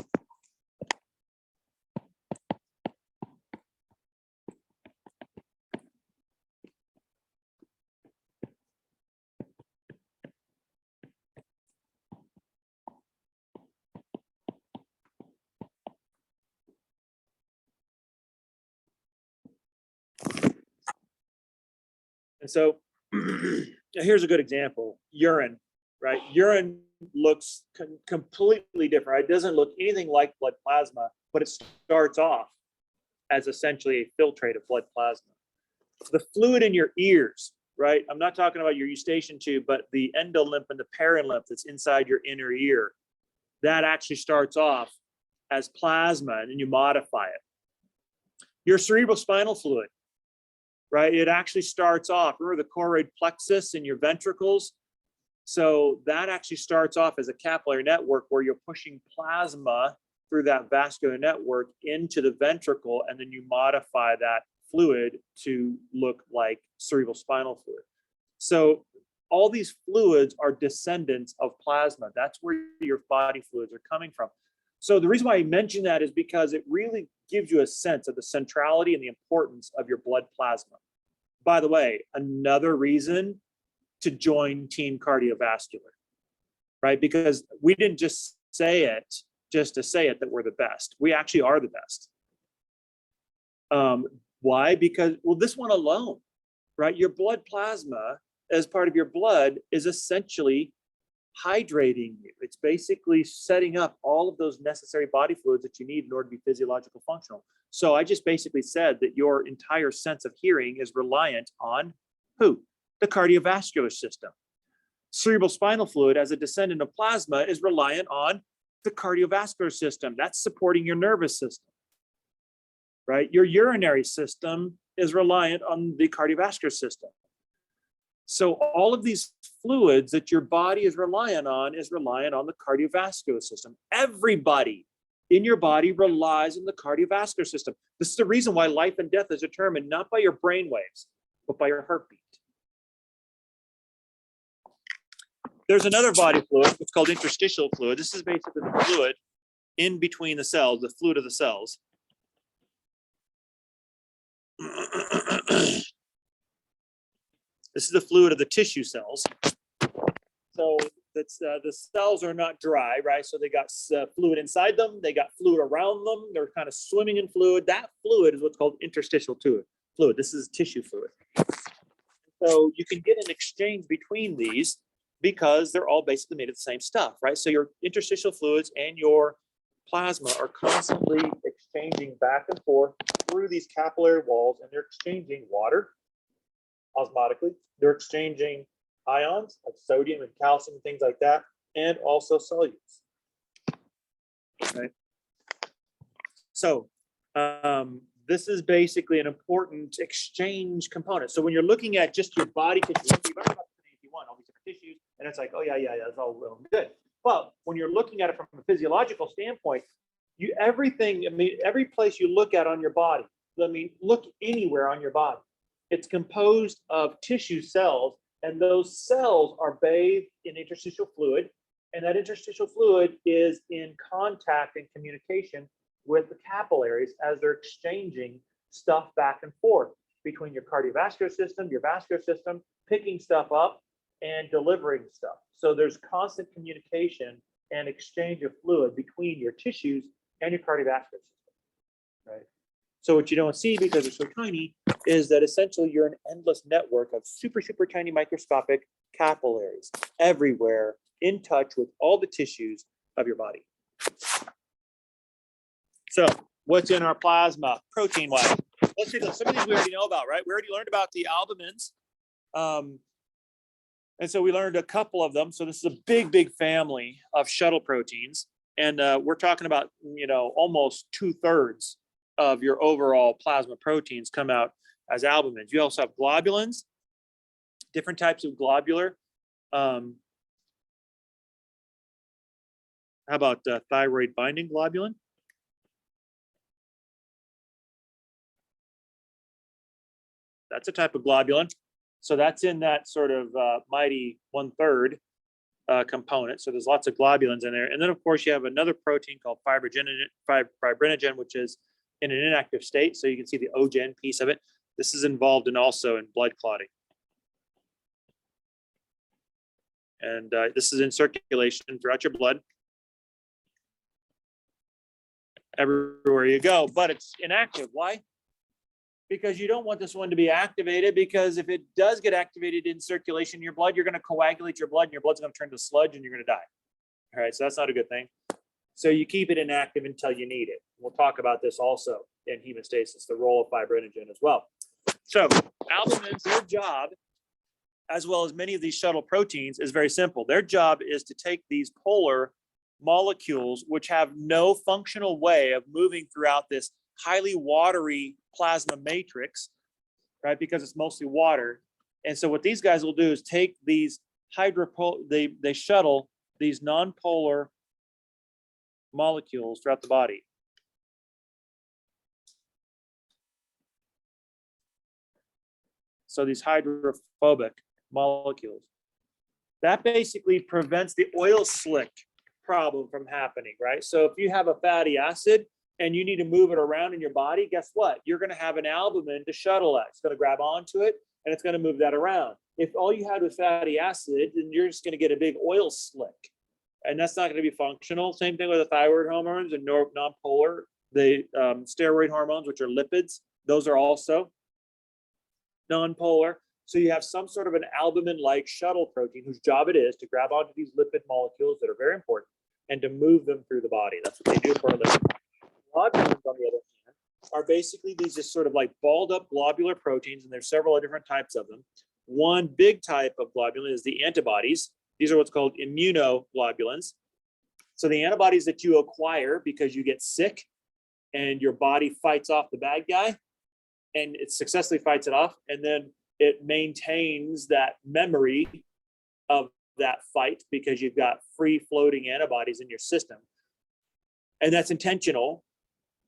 And so here's a good example, urine, right? Urine looks completely different. Right? It doesn't look anything like blood plasma, but it starts off as essentially a filtrate of blood plasma. The fluid in your ears, right? I'm not talking about your eustachian tube, but the endolymph and the perilymph that's inside your inner ear, that actually starts off as plasma, and then you modify it. Your cerebrospinal fluid, right? It actually starts off, remember the choroid plexus in your ventricles? So that actually starts off as a capillary network where you're pushing plasma through that vascular network into the ventricle, and then you modify that fluid to look like cerebrospinal fluid. So all these fluids are descendants of plasma. That's where your body fluids are coming from. So the reason why I mention that is because it really gives you a sense of the centrality and the importance of your blood plasma. By the way, another reason to join Team Cardiovascular, right? Because we didn't just say it just to say it that we're the best. We actually are the best. Why? Because, well, this one alone, right? Your blood plasma as part of your blood is essentially hydrating you. It's basically setting up all of those necessary body fluids that you need in order to be physiological functional. So I just basically said that your entire sense of hearing is reliant on who? The cardiovascular system. Cerebrospinal fluid, as a descendant of plasma, is reliant on the cardiovascular system. That's supporting your nervous system, right? Your urinary system is reliant on the cardiovascular system. So all of these fluids that your body is reliant on the cardiovascular system. Everybody in your body relies on the cardiovascular system. This is the reason why life and death is determined not by your brain waves, but by your heartbeat. there's another body fluid. It's called interstitial fluid. This is basically the fluid in between the cells, the fluid of the cells. This is the fluid of the tissue cells. So that's, the cells are not dry, right? So they got fluid inside them. They got fluid around them. They're kind of swimming in fluid. That fluid is what's called interstitial fluid. This is tissue fluid. So you can get an exchange between these because they're all basically made of the same stuff, right? So your interstitial fluids and your plasma are constantly exchanging back and forth through these capillary walls, and they're exchanging water osmotically. They're exchanging ions like sodium and calcium and things like that, and also solutes. Right. So this is basically an important exchange component. So when you're looking at just your body tissue, you've already got all these different tissues, and it's like, oh yeah, that's all well and good. But when you're looking at it from a physiological standpoint, everything, I mean, every place you look at on your body, I mean, look anywhere on your body, it's composed of tissue cells, and those cells are bathed in interstitial fluid, and that interstitial fluid is in contact and communication with the capillaries as they're exchanging stuff back and forth between your cardiovascular system, your vascular system, picking stuff up and delivering stuff. So there's constant communication and exchange of fluid between your tissues and your cardiovascular system, right? So what you don't see, because it's so tiny, is that essentially you're an endless network of super, super tiny microscopic capillaries everywhere, in touch with all the tissues of your body. So what's in our plasma protein-wise? Let's see, some of these we already know about, right? We already learned about the albumins. And so we learned a couple of them. So this is a big, big family of shuttle proteins. And we're talking about, almost 2/3 of your overall plasma proteins come out as albumins. You also have globulins, different types of globular. How about thyroid binding globulin? That's a type of globulin. So that's in that sort of mighty 1/3 component. So there's lots of globulins in there. And then, of course, you have another protein called fibrinogen, which is in an inactive state. So you can see the ogen piece of it. This is involved in also in blood clotting. And this is in circulation throughout your blood, everywhere you go, but it's inactive. Why? Because you don't want this one to be activated, because if it does get activated in circulation in your blood, you're going to coagulate your blood, and your blood's going to turn to sludge, and you're going to die. All right, so that's not a good thing. So you keep it inactive until you need it. We'll talk about this also in hemostasis, the role of fibrinogen as well. So albumins, their job, as well as many of these shuttle proteins, is very simple. Their job is to take these polar molecules, which have no functional way of moving throughout this highly watery plasma matrix, right? Because it's mostly water. And so what these guys will do is take these they shuttle these nonpolar molecules throughout the body. So these hydrophobic molecules. That basically prevents the oil slick problem from happening, right? So if you have a fatty acid and you need to move it around in your body, guess what? You're going to have an albumin to shuttle that. It's going to grab onto it and it's going to move that around. If all you had was fatty acid, then you're just going to get a big oil slick, and that's not going to be functional. Same thing with the thyroid hormones and nonpolar. The steroid hormones, which are lipids, those are also nonpolar. So you have some sort of an albumin-like shuttle protein whose job it is to grab onto these lipid molecules that are very important and to move them through the body. That's what they do for a living. Globulins, on the other hand, are basically these just sort of like balled up globular proteins, and there's several different types of them. One big type of globulin is the antibodies. These are what's called immunoglobulins. So the antibodies that you acquire because you get sick and your body fights off the bad guy, and it successfully fights it off, and then it maintains that memory of that fight because you've got free floating antibodies in your system. And that's intentional,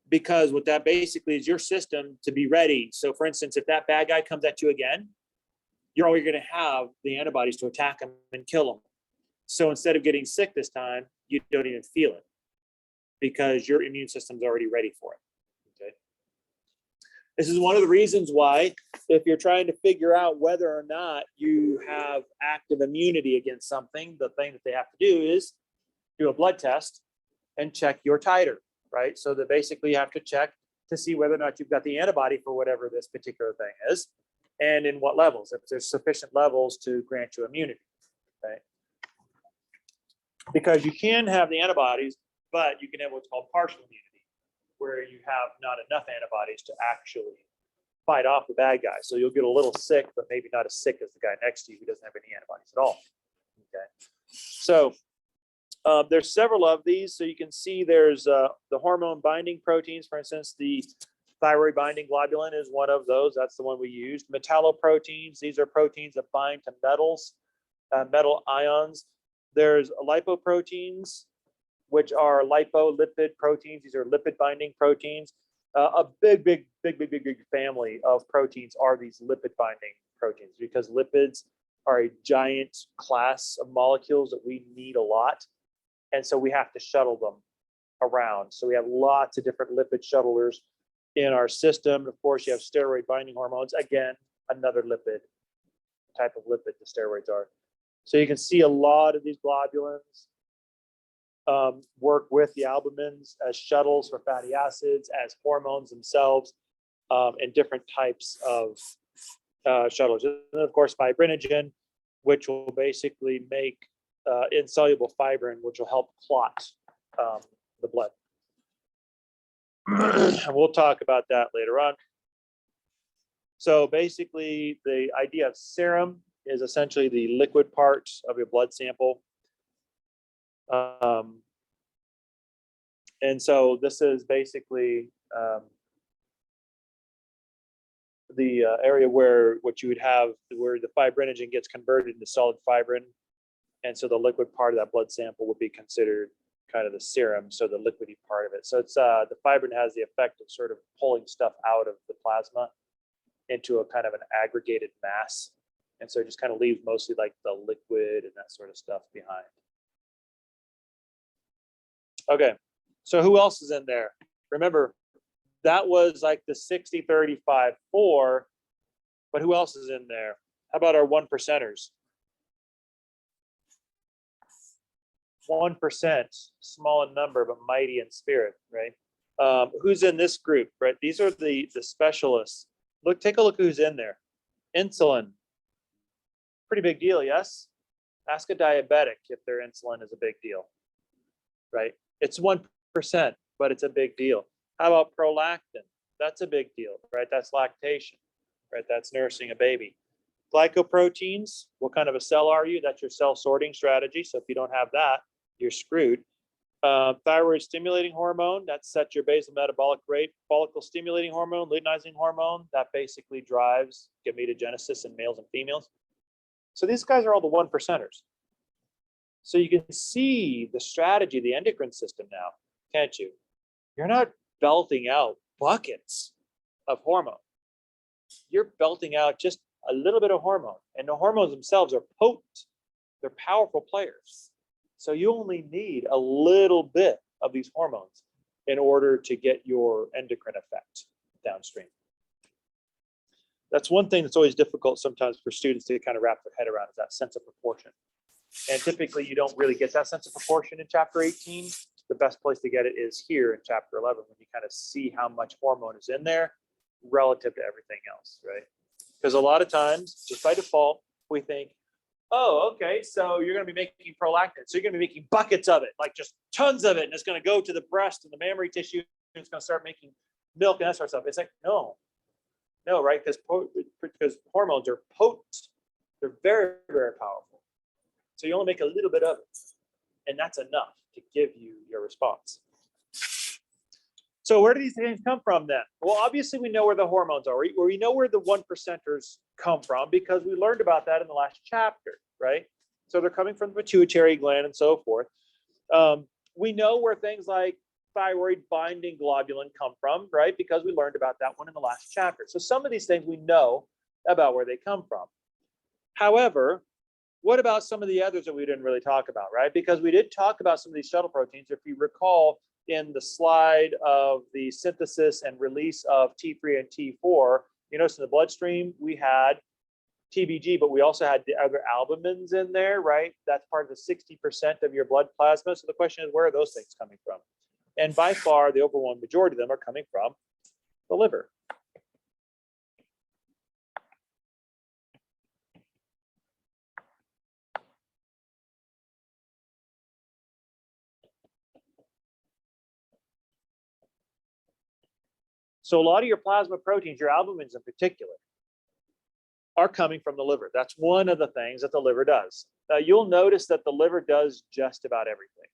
because what that basically is your system to be ready. So for instance, if that bad guy comes at you again, you're always going to have the antibodies to attack him and kill him. So instead of getting sick this time, you don't even feel it because your immune system's already ready for it. Okay. This is one of the reasons why, if you're trying to figure out whether or not you have active immunity against something, the thing that they have to do is do a blood test and check your titer, right? So that basically you have to check to see whether or not you've got the antibody for whatever this particular thing is, and in what levels, if there's sufficient levels to grant you immunity, right? Because you can have the antibodies, but you can have what's called partial immunity, where you have not enough antibodies to actually fight off the bad guy. So you'll get a little sick, but maybe not as sick as the guy next to you who doesn't have any antibodies at all. Okay. So there's several of these. So you can see there's the hormone binding proteins. For instance, the thyroid binding globulin is one of those. That's the one we used. Metalloproteins. These are proteins that bind to metals, metal ions. There's lipoproteins, which are lipolipid proteins. These are lipid binding proteins. A big family of proteins are these lipid binding proteins, because lipids are a giant class of molecules that we need a lot. And so we have to shuttle them around. So we have lots of different lipid shuttlers in our system. Of course, you have steroid binding hormones. Again, another lipid type of lipid the steroids are. So you can see a lot of these globulins work with the albumins as shuttles for fatty acids, as hormones themselves, and different types of shuttles. And of course, fibrinogen, which will basically make insoluble fibrin, which will help clot the blood. And we'll talk about that later on. So basically, the idea of serum is essentially the liquid part of your blood sample. And so this is basically the area where what you would have, where the fibrinogen gets converted into solid fibrin. And so the liquid part of that blood sample would be considered kind of the serum, so the liquidy part of it. So it's the fibrin has the effect of sort of pulling stuff out of the plasma into a kind of an aggregated mass. And so it just kind of leaves mostly like the liquid and that sort of stuff behind. Okay, so who else is in there? Remember, that was like the 60-35-4, but who else is in there? How about our 1%ers? 1%, small in number, but mighty in spirit, right? Who's in this group, right? These are the specialists. Look, take a look who's in there. Insulin, pretty big deal, yes? Ask a diabetic if their insulin is a big deal, right? It's 1%, but it's a big deal. How about prolactin? That's a big deal, right? That's lactation, right? That's nursing a baby. Glycoproteins, what kind of a cell are you? That's your cell sorting strategy. So if you don't have that, you're screwed. Thyroid stimulating hormone, that sets your basal metabolic rate. Follicle stimulating hormone, luteinizing hormone, that basically drives gametogenesis in males and females. So these guys are all the 1%ers. So you can see the strategy, the endocrine system now, can't you? You're not belting out buckets of hormone. You're belting out just a little bit of hormone. And the hormones themselves are potent. They're powerful players. So you only need a little bit of these hormones in order to get your endocrine effect downstream. That's one thing that's always difficult sometimes for students to kind of wrap their head around, is that sense of proportion. And typically you don't really get that sense of proportion in chapter 18. The best place to get it is here in chapter 11, when you kind of see how much hormone is in there relative to everything else, right? Because a lot of times, just by default, we think, oh, okay, so you're going to be making prolactin. So you're going to be making buckets of it, like just tons of it. And it's going to go to the breast and the mammary tissue. And it's going to start making milk and that sort of stuff. It's like, no, right? Because hormones are potent. They're very, very powerful. So you only make a little bit of it. And that's enough to give you your response. So where do these things come from then? Well, obviously we know where the hormones are. We know where the 1%ers come from because we learned about that in the last chapter, right? So they're coming from the pituitary gland and so forth. We know where things like thyroid binding globulin come from, right? Because we learned about that one in the last chapter. So some of these things we know about where they come from. However, what about some of the others that we didn't really talk about, right? Because we did talk about some of these shuttle proteins. If you recall in the slide of the synthesis and release of T3 and T4, you notice in the bloodstream, we had TBG, but we also had the other albumins in there, right? That's part of the 60% of your blood plasma. So the question is, where are those things coming from? And by far, the overwhelming majority of them are coming from the liver. So a lot of your plasma proteins, your albumins in particular, are coming from the liver. That's one of the things that the liver does. You'll notice that the liver does just about everything.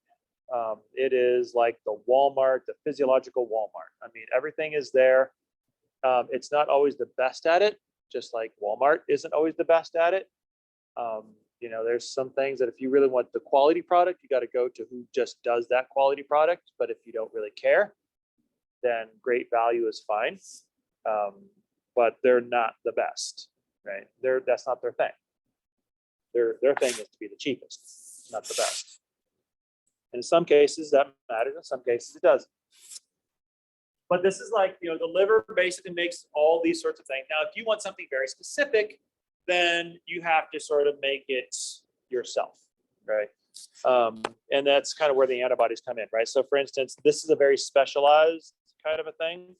It is like the Walmart, the physiological Walmart. I mean, everything is there. It's not always the best at it, just like Walmart isn't always the best at it. You know, there's some things that if you really want the quality product, you got to go to who just does that quality product. But if you don't really care, then Great Value is fine. But they're not the best, right? That's not their thing. Their thing is to be the cheapest, not the best. In some cases that matters, in some cases it doesn't. But this is like, you know, the liver basically makes all these sorts of things. Now, if you want something very specific, then you have to sort of make it yourself, right? And that's kind of where the antibodies come in, right? So for instance, this is a very specialized kind of a thing.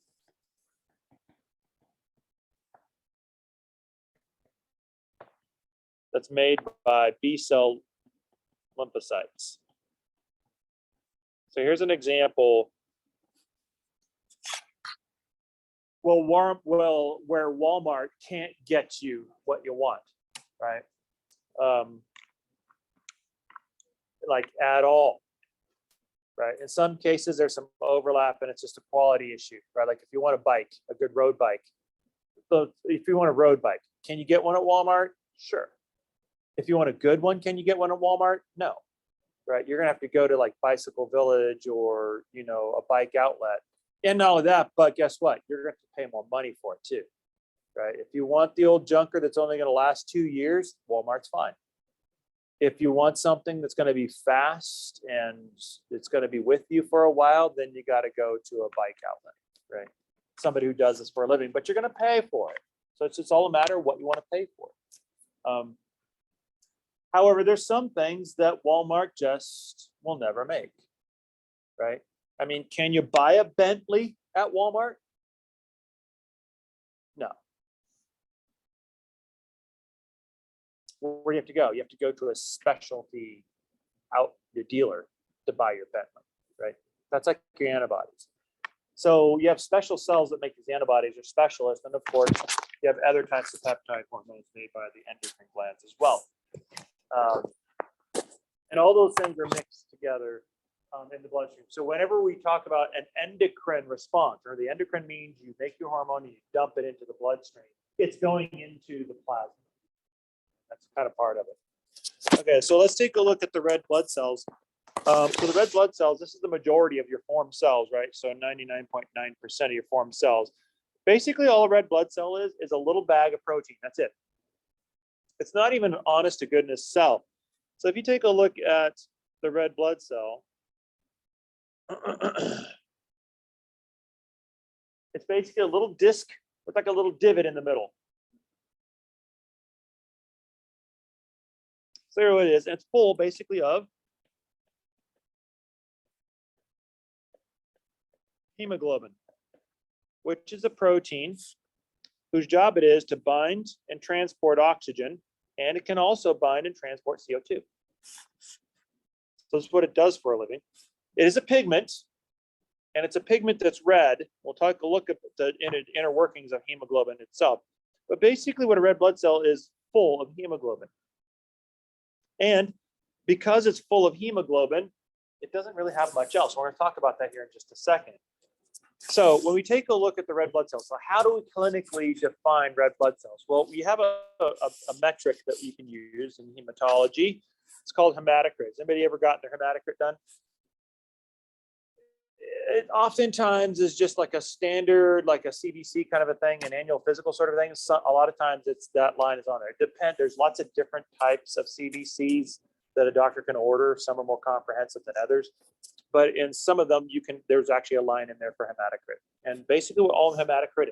That's made by B cell lymphocytes. So here's an example. Well, where Walmart can't get you what you want, right? Like at all, right? In some cases, there's some overlap and it's just a quality issue, right? Like if you want a bike, a good road bike. So if you want a road bike, can you get one at Walmart? Sure. If you want a good one, can you get one at Walmart? No, right? You're gonna have to go to like Bicycle Village or, you know, a bike outlet. And not only that, but guess what? You're going to pay more money for it too, right? If you want the old junker that's only going to last 2 years, Walmart's fine. If you want something that's going to be fast and it's going to be with you for a while, then you got to go to a bike outlet, right? Somebody who does this for a living, but you're going to pay for it. So it's just all a matter of what you want to pay for. However, there's some things that Walmart just will never make, right? I mean, can you buy a Bentley at Walmart? No. Where do you have to go? You have to go to a specialty dealer to buy your Bentley, right? That's like your antibodies. So you have special cells that make these antibodies, or specialists, and of course, you have other types of peptide hormones made by the endocrine glands as well. And all those things are mixed together in the bloodstream. So whenever we talk about an endocrine response, or the endocrine means you make your hormone and you dump it into the bloodstream, it's going into the plasma. That's kind of part of it. Okay, so let's take a look at the red blood cells. So the red blood cells, this is the majority of your formed cells, right? So 99.9% of your formed cells. Basically, all a red blood cell is a little bag of protein. That's it. It's not even an honest to goodness cell. So if you take a look at the red blood cell, it's basically a little disc with like a little divot in the middle. So there it is. And it's full basically of hemoglobin, which is a protein whose job it is to bind and transport oxygen, and it can also bind and transport CO2. So this is what it does for a living. It is a pigment, and it's a pigment that's red. We'll take a look at the inner workings of hemoglobin itself. But basically what a red blood cell is full of hemoglobin. And because it's full of hemoglobin, it doesn't really have much else. We're going to talk about that here in just a second. So when we take a look at the red blood cells, so how do we clinically define red blood cells? Well, we have a metric that we can use in hematology. It's called hematocrit. Has anybody ever gotten their hematocrit done? it oftentimes is just like a standard, like a CBC kind of a thing, an annual physical sort of thing. So a lot of times it's that line is on there. There's lots of different types of CBCs that a doctor can order. Some are more comprehensive than others, but in some of them there's actually a line in there for hematocrit. And basically what all hematocrit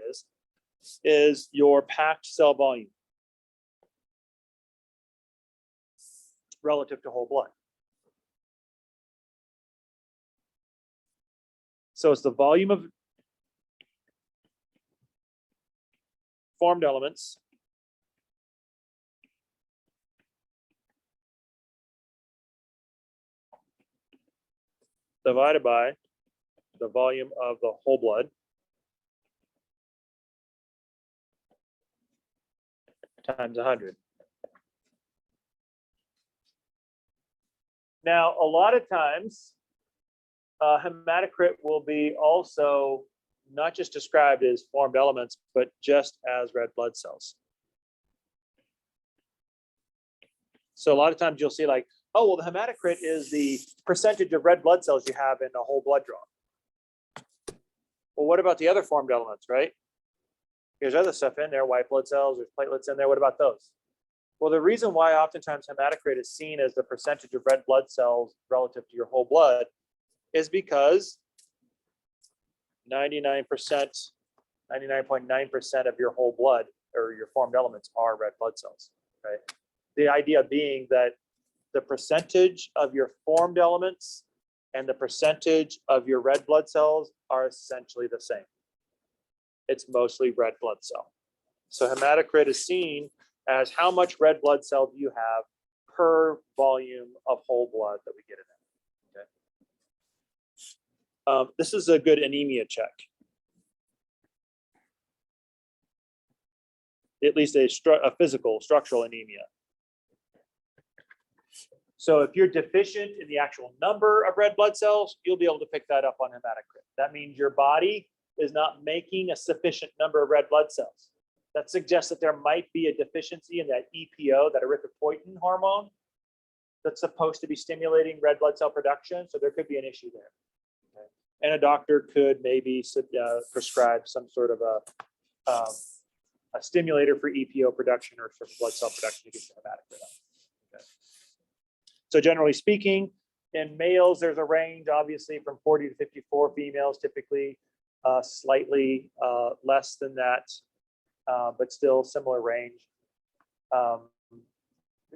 is your packed cell volume relative to whole blood. So it's the volume of formed elements divided by the volume of the whole blood times 100. Now, a lot of times, hematocrit will be also not just described as formed elements, but just as red blood cells. So a lot of times you'll see like, oh, well, the hematocrit is the percentage of red blood cells you have in a whole blood draw. Well, what about the other formed elements, right? There's other stuff in there, white blood cells, there's platelets in there. What about those? Well, the reason why oftentimes hematocrit is seen as the percentage of red blood cells relative to your whole blood is because 99.9% of your whole blood or your formed elements are red blood cells, right? The idea being that the percentage of your formed elements and the percentage of your red blood cells are essentially the same. It's mostly red blood cell. So hematocrit is seen as how much red blood cell do you have per volume of whole blood that we get in it. Okay. This is a good anemia check. At least a physical structural anemia. So if you're deficient in the actual number of red blood cells, you'll be able to pick that up on hematocrit. That means your body is not making a sufficient number of red blood cells. That suggests that there might be a deficiency in that EPO, that erythropoietin hormone, that's supposed to be stimulating red blood cell production. So there could be an issue there. Okay. And a doctor could maybe prescribe some sort of a stimulator for EPO production or for blood cell production to get the hematocrit up. Okay. So generally speaking, in males, there's a range, obviously, from 40 to 54. Females typically slightly less than that, but still similar range. A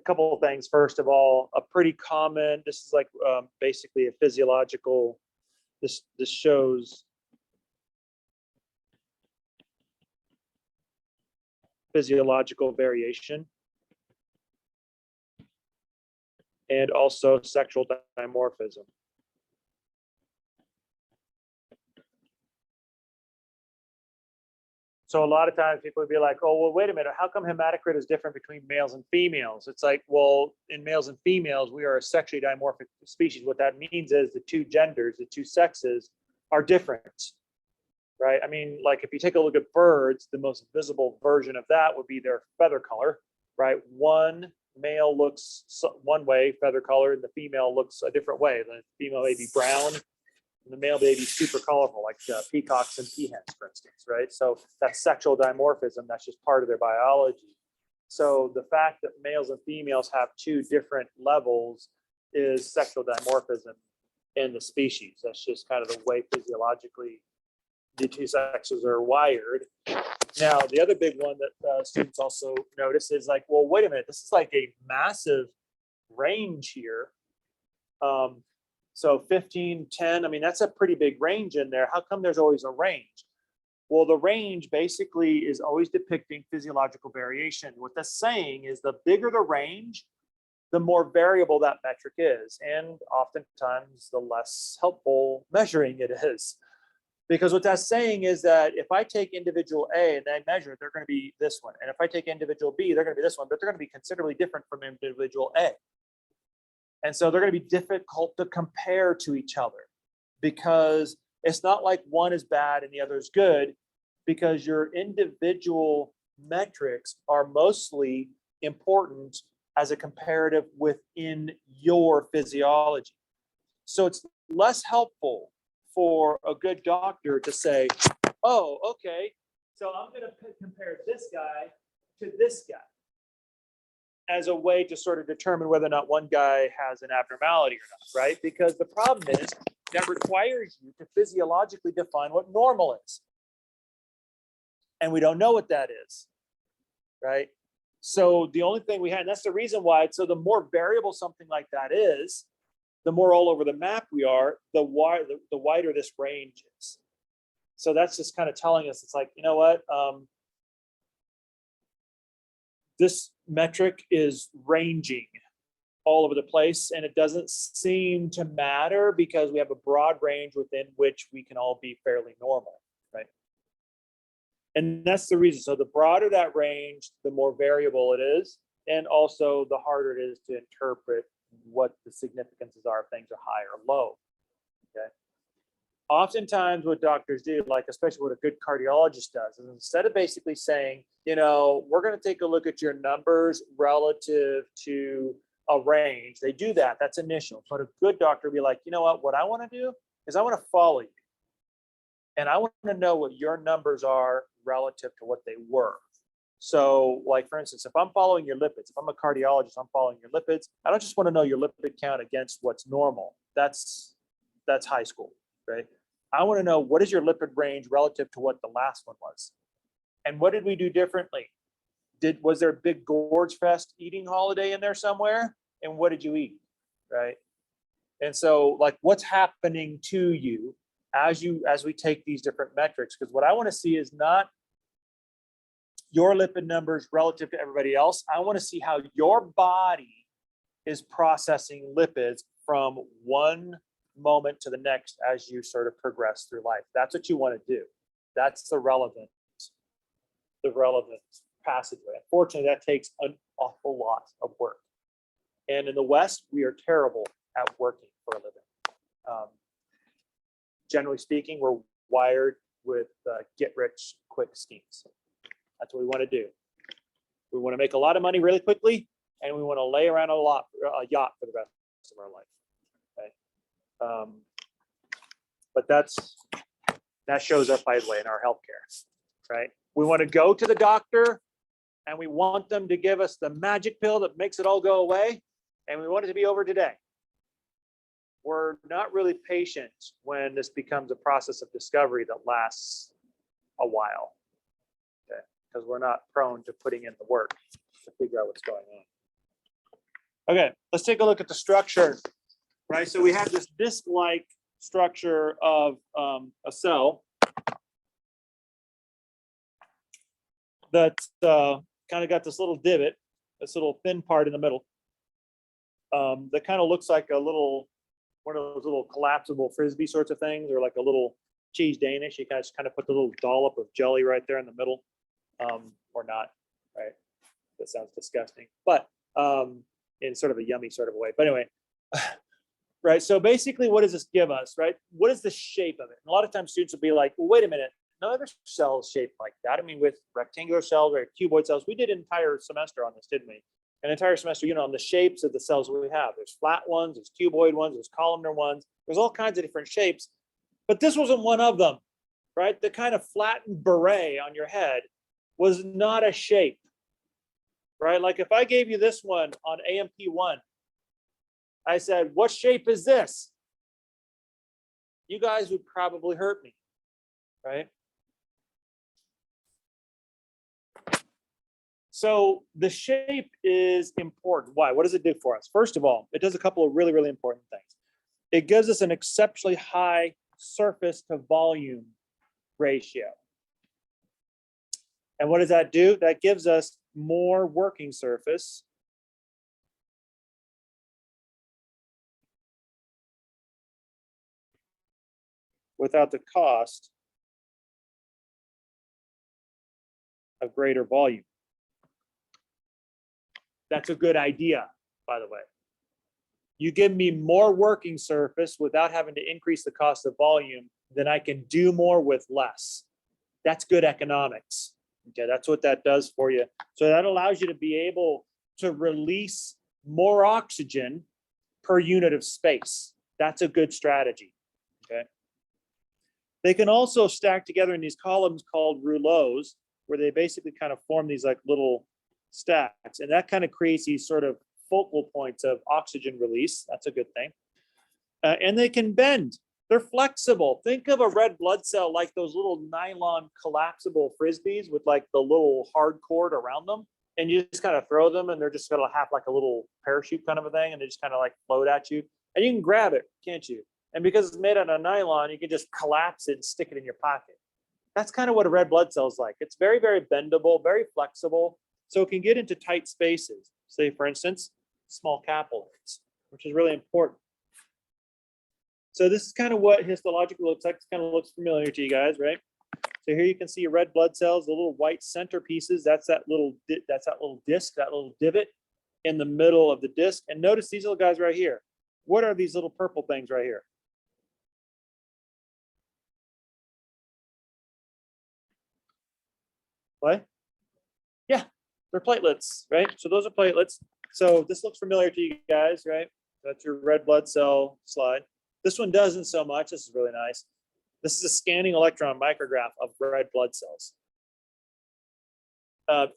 couple of things. First of all, a pretty common, this is like basically a physiological, this shows physiological variation and also sexual dimorphism. So a lot of times people would be like, oh, well, wait a minute, how come hematocrit is different between males and females? It's like, well, in males and females, we are a sexually dimorphic species. What that means is the two genders, the two sexes are different, right? I mean, like if you take a look at birds, the most visible version of that would be their feather color, right? One male looks one way, feather color, and the female looks a different way. The female may be brown, and the male may be super colorful, like peacocks and peahens, for instance, right? So that's sexual dimorphism. That's just part of their biology. So the fact that males and females have two different levels is sexual dimorphism in the species. That's just kind of the way physiologically the two sexes are wired. Now, the other big one that students also notice is like, well, wait a minute, this is like a massive range here. So 15, 10, I mean, that's a pretty big range in there. How come there's always a range? Well, the range basically is always depicting physiological variation. What that's saying is the bigger the range, the more variable that metric is. And oftentimes the less helpful measuring it is. Because what that's saying is that if I take individual A and I measure, they're going to be this one. And if I take individual B, they're going to be this one, but they're going to be considerably different from individual A. And so they're going to be difficult to compare to each other because it's not like one is bad and the other is good, because your individual metrics are mostly important as a comparative within your physiology. So it's less helpful for a good doctor to say, oh, okay, so I'm going to compare this guy to this guy as a way to sort of determine whether or not one guy has an abnormality or not, right? Because the problem is that requires you to physiologically define what normal is. And we don't know what that is, right? So the only thing we had, and that's the reason why, so the more variable something like that is, the more all over the map we are, the wider this range is. So that's just kind of telling us, it's like, you know what? This metric is ranging all over the place, and it doesn't seem to matter because we have a broad range within which we can all be fairly normal, right? And that's the reason. So the broader that range, the more variable it is, and also the harder it is to interpret what the significances are if things are high or low, okay? Oftentimes what doctors do, like especially what a good cardiologist does, is instead of basically saying, you know, we're going to take a look at your numbers relative to a range, they do that. That's initial. But a good doctor will be like, you know what I want to do is I want to follow you. And I want to know what your numbers are relative to what they were. So like, for instance, if I'm following your lipids, if I'm a cardiologist, I'm following your lipids. I don't just want to know your lipid count against what's normal. That's high school, right? I want to know what is your lipid range relative to what the last one was. And what did we do differently? Was there a big gorge fest eating holiday in there somewhere? And what did you eat, right? And so like what's happening to you as we take these different metrics? Because what I want to see is not your lipid numbers relative to everybody else. I want to see how your body is processing lipids from one moment to the next as you sort of progress through life. That's what you want to do. That's the relevant passageway. Unfortunately, that takes an awful lot of work. And in the West, we are terrible at working for a living. Generally speaking, we're wired with get-rich-quick schemes. That's what we want to do. We want to make a lot of money really quickly, and we want to lay around a yacht for the rest of our life. Okay? But that shows up, by the way, in our healthcare, right? We want to go to the doctor, and we want them to give us the magic pill that makes it all go away, and we want it to be over today. We're not really patient when this becomes a process of discovery that lasts a while, okay? Because we're not prone to putting in the work to figure out what's going on. Okay, let's take a look at the structure, right? So we have this disc-like structure of a cell that's kind of got this little divot, this little thin part in the middle that kind of looks like one of those little collapsible Frisbee sorts of things, or like a little cheese Danish. You guys kind of put the little dollop of jelly right there in the middle, or not, right? That sounds disgusting, but in sort of a yummy sort of a way. But anyway, right? So basically, what does this give us, right? What is the shape of it? And a lot of times students will be like, well, wait a minute, no other cells shaped like that. I mean, with rectangular cells or cuboid cells, we did an entire semester on this, didn't we? An entire semester, on the shapes of the cells we have. There's flat ones, there's cuboid ones, there's columnar ones. There's all kinds of different shapes, but this wasn't one of them, right? The kind of flattened beret on your head was not a shape, right? Like if I gave you this one on AMP1, I said, what shape is this? You guys would probably hurt me, right? So the shape is important. Why? What does it do for us? First of all, it does a couple of really, really important things. It gives us an exceptionally high surface to volume ratio. And what does that do? That gives us more working surface without the cost of greater volume. That's a good idea, by the way. You give me more working surface without having to increase the cost of volume, then I can do more with less. That's good economics. Okay, that's what that does for you. So that allows you to be able to release more oxygen per unit of space. That's a good strategy. Okay. They can also stack together in these columns called rouleaus, where they basically kind of form these like little stacks. And that kind of creates these sort of focal points of oxygen release. That's a good thing. And they can bend. They're flexible. Think of a red blood cell like those little nylon collapsible frisbees with like the little hard cord around them. And you just kind of throw them and they're just going to have like a little parachute kind of a thing. And they just kind of like float at you. And you can grab it, can't you? And because it's made out of nylon, you can just collapse it and stick it in your pocket. That's kind of what a red blood cell is like. It's very, very bendable, very flexible. So it can get into tight spaces. Say, for instance, small capillaries, which is really important. So this is kind of what histologically looks like. It kind of looks familiar to you guys, right? So here you can see your red blood cells, the little white center pieces. That's that little disc, that little divot in the middle of the disc. And notice these little guys right here. What are these little purple things right here? What? Yeah, they're platelets, right? So those are platelets. So this looks familiar to you guys, right? That's your red blood cell slide. This one doesn't so much. This is really nice. This is a scanning electron micrograph of red blood cells.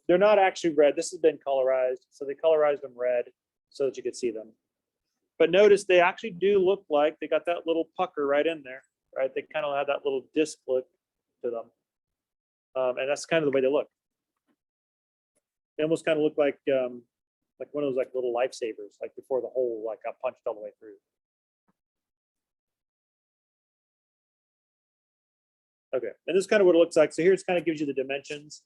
They're not actually red. This has been colorized. So they colorized them red so that you could see them. But notice they actually do look like they got that little pucker right in there, right? They kind of have that little disc look to them. And that's kind of the way they look. They almost kind of look like one of those like little lifesavers, like before the hole like got punched all the way through. Okay, and this is kind of what it looks like. So here it kind of gives you the dimensions.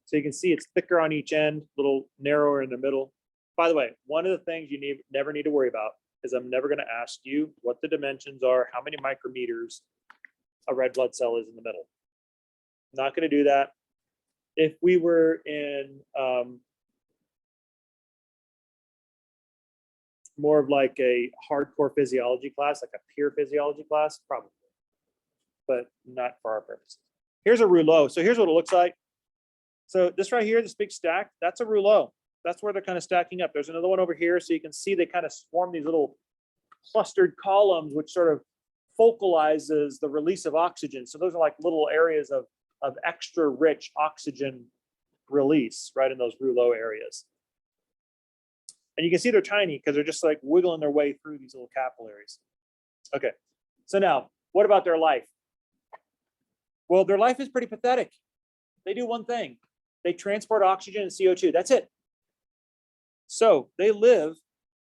So you can see it's thicker on each end, a little narrower in the middle. By the way, one of the things you never need to worry about is I'm never going to ask you what the dimensions are, how many micrometers a red blood cell is in the middle. I'm not going to do that. If we were in more of like a hardcore physiology class, like a pure physiology class, probably, but not for our purposes. Here's a rouleau. So here's what it looks like. So this right here, this big stack, that's a rouleau. That's where they're kind of stacking up. There's another one over here. So you can see they kind of form these little clustered columns, which sort of focalizes the release of oxygen. So those are like little areas of extra rich oxygen release right in those rouleau areas. And you can see they're tiny because they're just like wiggling their way through these little capillaries. Okay, so now what about their life? Well, their life is pretty pathetic. They do one thing. They transport oxygen and CO2. That's it. So they live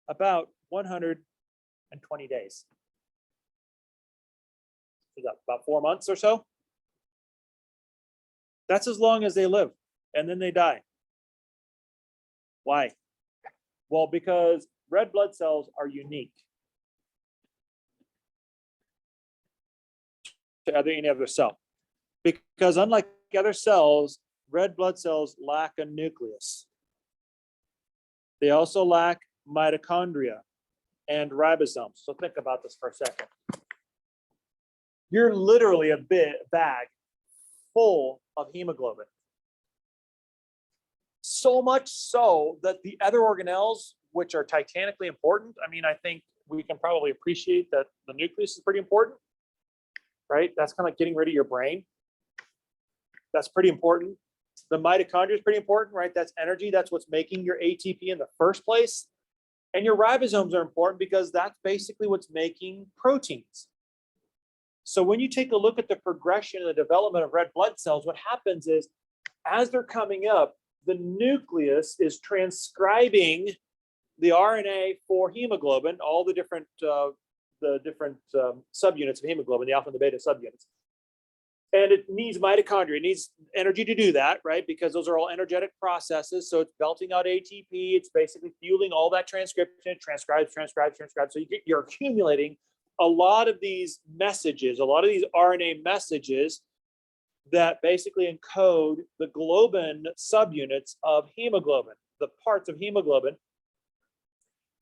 about 120 days. Is that about 4 months or so? That's as long as they live. And then they die. Why? Well, because red blood cells are unique to any other cell. Because unlike other cells, red blood cells lack a nucleus. They also lack mitochondria and ribosomes. So think about this for a second. You're literally a bag full of hemoglobin. So much so that the other organelles, which are titanically important, I mean, I think we can probably appreciate that the nucleus is pretty important, right? That's kind of like getting rid of your brain. That's pretty important. The mitochondria is pretty important, right? That's energy. That's what's making your ATP in the first place. And your ribosomes are important because that's basically what's making proteins. So when you take a look at the progression and the development of red blood cells, what happens is as they're coming up, the nucleus is transcribing the RNA for hemoglobin, all the different subunits of hemoglobin, the alpha and the beta subunits. And it needs mitochondria. It needs energy to do that, right? Because those are all energetic processes. So it's belting out ATP. It's basically fueling all that transcription. It transcribes. So you're accumulating a lot of these messages, a lot of these RNA messages that basically encode the globin subunits of hemoglobin, the parts of hemoglobin.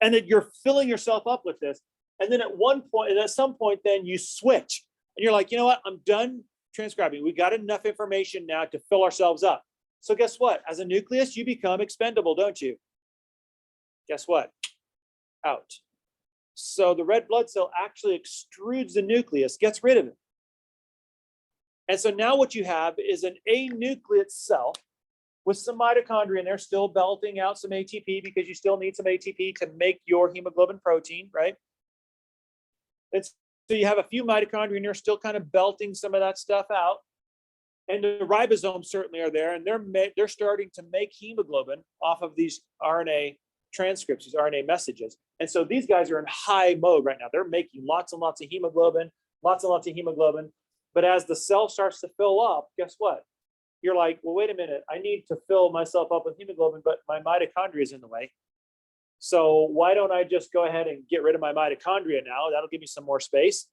And that you're filling yourself up with this. And then at some point, then you switch. And you're like, you know what? I'm done transcribing. We got enough information now to fill ourselves up. So guess what? As a nucleus, you become expendable, don't you? Guess what? Out. So the red blood cell actually extrudes the nucleus, gets rid of it. And so now what you have is an anucleate cell with some mitochondria in there still belting out some ATP because you still need some ATP to make your hemoglobin protein, right? And so you have a few mitochondria in there still kind of belting some of that stuff out. And the ribosomes certainly are there, and they're starting to make hemoglobin off of these RNA transcripts, these RNA messages. And so these guys are in high mode right now. They're making lots and lots of hemoglobin, lots and lots of hemoglobin. But as the cell starts to fill up, guess what? You're like, well, wait a minute. I need to fill myself up with hemoglobin, but my mitochondria is in the way. So why don't I just go ahead and get rid of my mitochondria now? That'll give me some more space,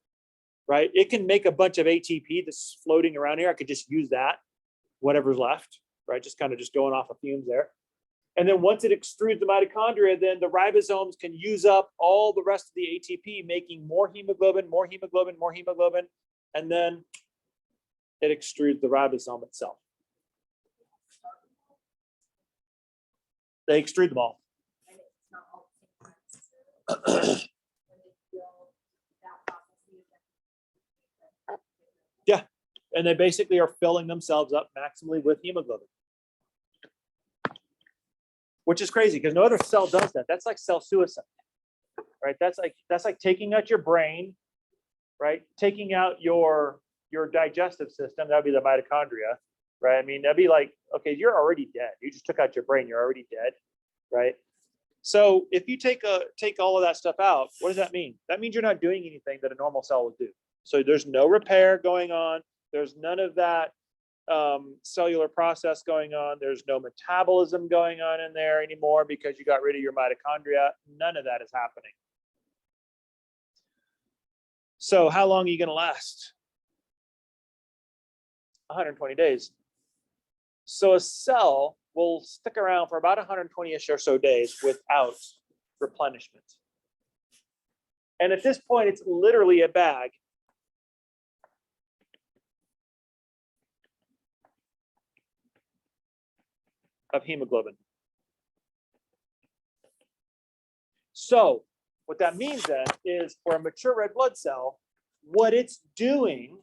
right? It can make a bunch of ATP that's floating around here. I could just use that, whatever's left, right? Just kind of just going off of fumes there. And then once it extrudes the mitochondria, then the ribosomes can use up all the rest of the ATP, making more hemoglobin, more hemoglobin, more hemoglobin. And then it extrudes the ribosome itself. They extrude them all. Yeah, and they basically are filling themselves up maximally with hemoglobin, which is crazy because no other cell does that. That's like cell suicide, right? That's like taking out your brain, right? Taking out your digestive system. That'd be the mitochondria, right? I mean, that'd be like, okay, you're already dead. You just took out your brain. You're already dead, right? So if you take all of that stuff out, what does that mean? That means you're not doing anything that a normal cell would do. So there's no repair going on. There's none of that cellular process going on. There's no metabolism going on in there anymore because you got rid of your mitochondria. None of that is happening. So how long are you going to last? 120 days. So a cell will stick around for about 120-ish or so days without replenishment. And at this point, it's literally a bag of hemoglobin. So what that means then is for a mature red blood cell, what it's doing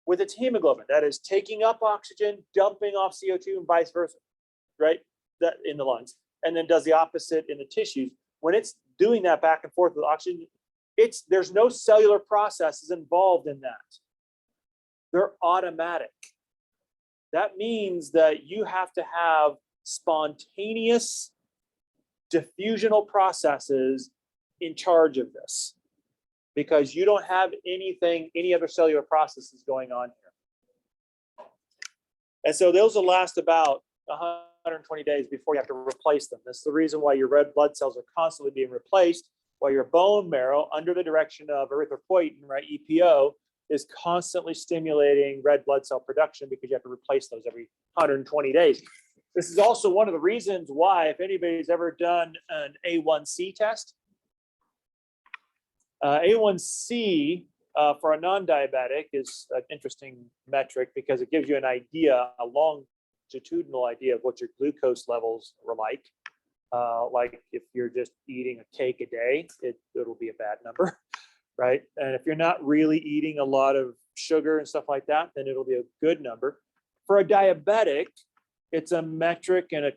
with its hemoglobin, that is taking up oxygen, dumping off CO2 and vice versa, right? That in the lungs, and then does the opposite in the tissues. When it's doing that back and forth with oxygen, there's no cellular processes involved in that. They're automatic. That means that you have to have spontaneous diffusional processes in charge of this, because you don't have any other cellular processes going on here. And so those will last about 120 days before you have to replace them. That's the reason why your red blood cells are constantly being replaced, while your bone marrow, under the direction of erythropoietin, right, EPO, is constantly stimulating red blood cell production because you have to replace those every 120 days. This is also one of the reasons why, if anybody's ever done an A1C test, A1C for a non-diabetic is an interesting metric because it gives you an idea, a longitudinal idea of what your glucose levels were like. Like if you're just eating a cake a day, it'll be a bad number, right? And if you're not really eating a lot of sugar and stuff like that, then it'll be a good number. For a diabetic, it's a metric and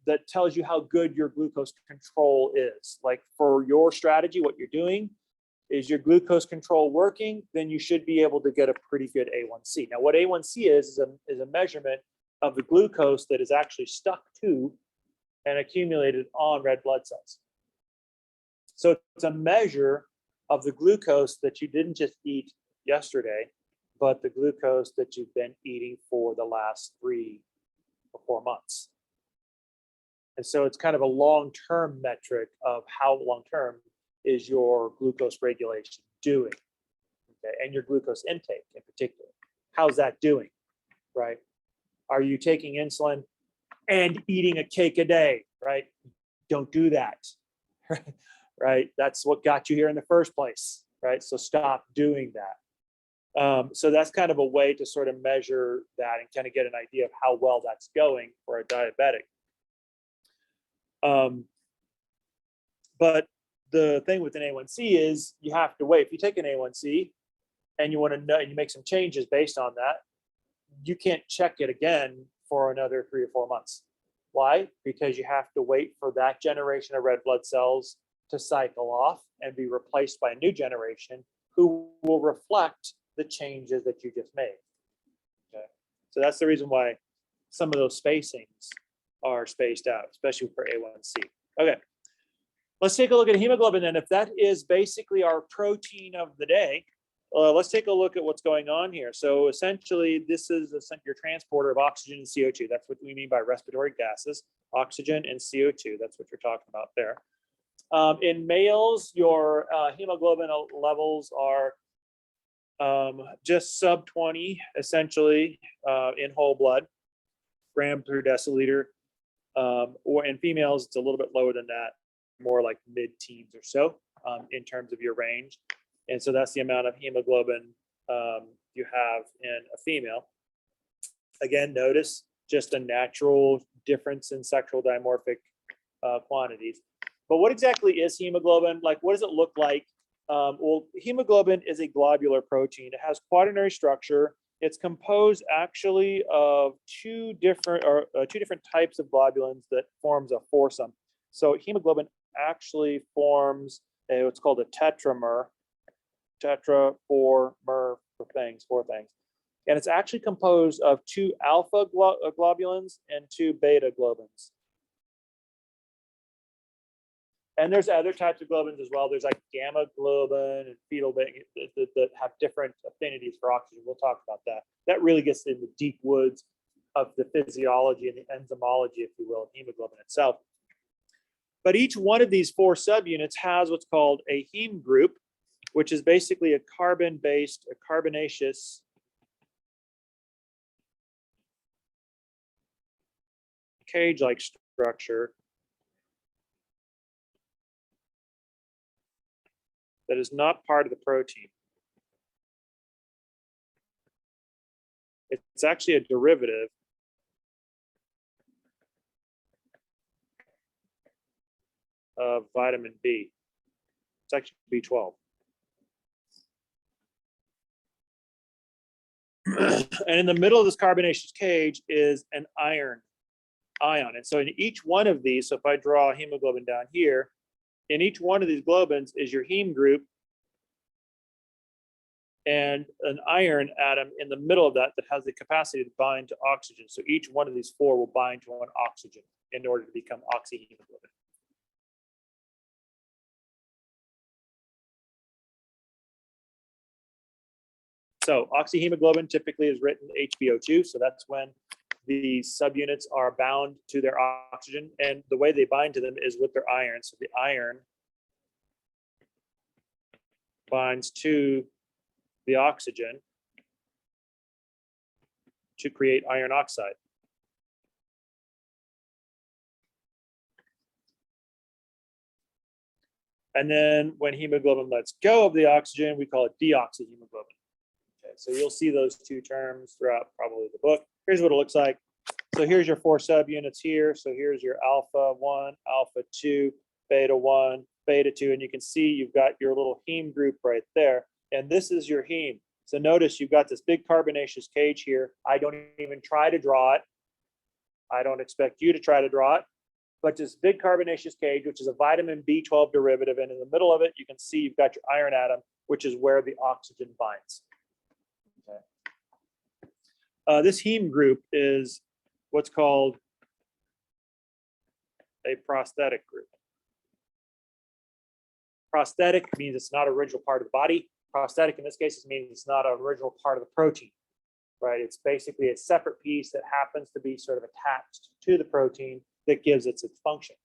that tells you how good your glucose control is. Like for your strategy, what you're doing, is your glucose control working, then you should be able to get a pretty good A1C. Now, what A1C is a measurement of the glucose that is actually stuck to and accumulated on red blood cells. So it's a measure of the glucose that you didn't just eat yesterday, but the glucose that you've been eating for the last 3 or 4 months. And so it's kind of a long-term metric of how long-term is your glucose regulation doing, okay? And your glucose intake in particular. How's that doing, right? Are you taking insulin and eating a cake a day, right? Don't do that, right? That's what got you here in the first place, right? So stop doing that. So that's kind of a way to sort of measure that and kind of get an idea of how well that's going for a diabetic. But the thing with an A1C is you have to wait. If you take an A1C, and you want to know, and you make some changes based on that, you can't check it again for another 3 or 4 months. Why? Because you have to wait for that generation of red blood cells to cycle off and be replaced by a new generation who will reflect the changes that you just made. Okay. So that's the reason why some of those spacings are spaced out, especially for A1C. Okay. Let's take a look at hemoglobin then. If that is basically our protein of the day, let's take a look at what's going on here. So essentially, this is your transporter of oxygen and CO2. That's what we mean by respiratory gases, oxygen and CO2. That's what you're talking about there. In males, your hemoglobin levels are just sub 20, essentially, in whole blood, gram per deciliter. Or in females, it's a little bit lower than that, more like mid-teens or so in terms of your range. And so that's the amount of hemoglobin you have in a female. Again, notice just a natural difference in sexual dimorphic quantities. But what exactly is hemoglobin? Like, what does it look like? Well, hemoglobin is a globular protein. It has quaternary structure. It's composed actually of two different types of globulins that forms a foursome. So hemoglobin actually forms what's called a tetramer. Four things. And it's actually composed of two alpha globulins and two beta globins. And there's other types of globins as well. There's like gamma globin and fetal that have different affinities for oxygen. We'll talk about that. That really gets in the deep woods of the physiology and the enzymology, if you will, of hemoglobin itself. But each one of these four subunits has what's called a heme group, which is basically a carbon-based, a carbonaceous cage-like structure that is not part of the protein. It's actually a derivative of vitamin B. It's actually B12. And in the middle of this carbonaceous cage is an iron ion. And so in each one of these, so if I draw a hemoglobin down here, in each one of these globins is your heme group and an iron atom in the middle of that has the capacity to bind to oxygen. So each one of these four will bind to one oxygen in order to become oxyhemoglobin. So oxyhemoglobin typically is written HbO2. So that's when the subunits are bound to their oxygen. And the way they bind to them is with their iron. So the iron binds to the oxygen to create iron oxide. And then when hemoglobin lets go of the oxygen, we call it deoxyhemoglobin. Okay, so you'll see those two terms throughout probably the book. Here's what it looks like. So here's your four subunits here. So here's your alpha 1, alpha 2, beta 1, beta 2, and you can see you've got your little heme group right there. And this is your heme. So notice you've got this big carbonaceous cage here. I don't even try to draw it. I don't expect you to try to draw it. But this big carbonaceous cage, which is a vitamin B12 derivative, and in the middle of it, you can see you've got your iron atom, which is where the oxygen binds. Okay. This heme group is what's called a prosthetic group. Prosthetic means it's not an original part of the body. Prosthetic in this case means it's not an original part of the protein, right? It's basically a separate piece that happens to be sort of attached to the protein that gives it its function.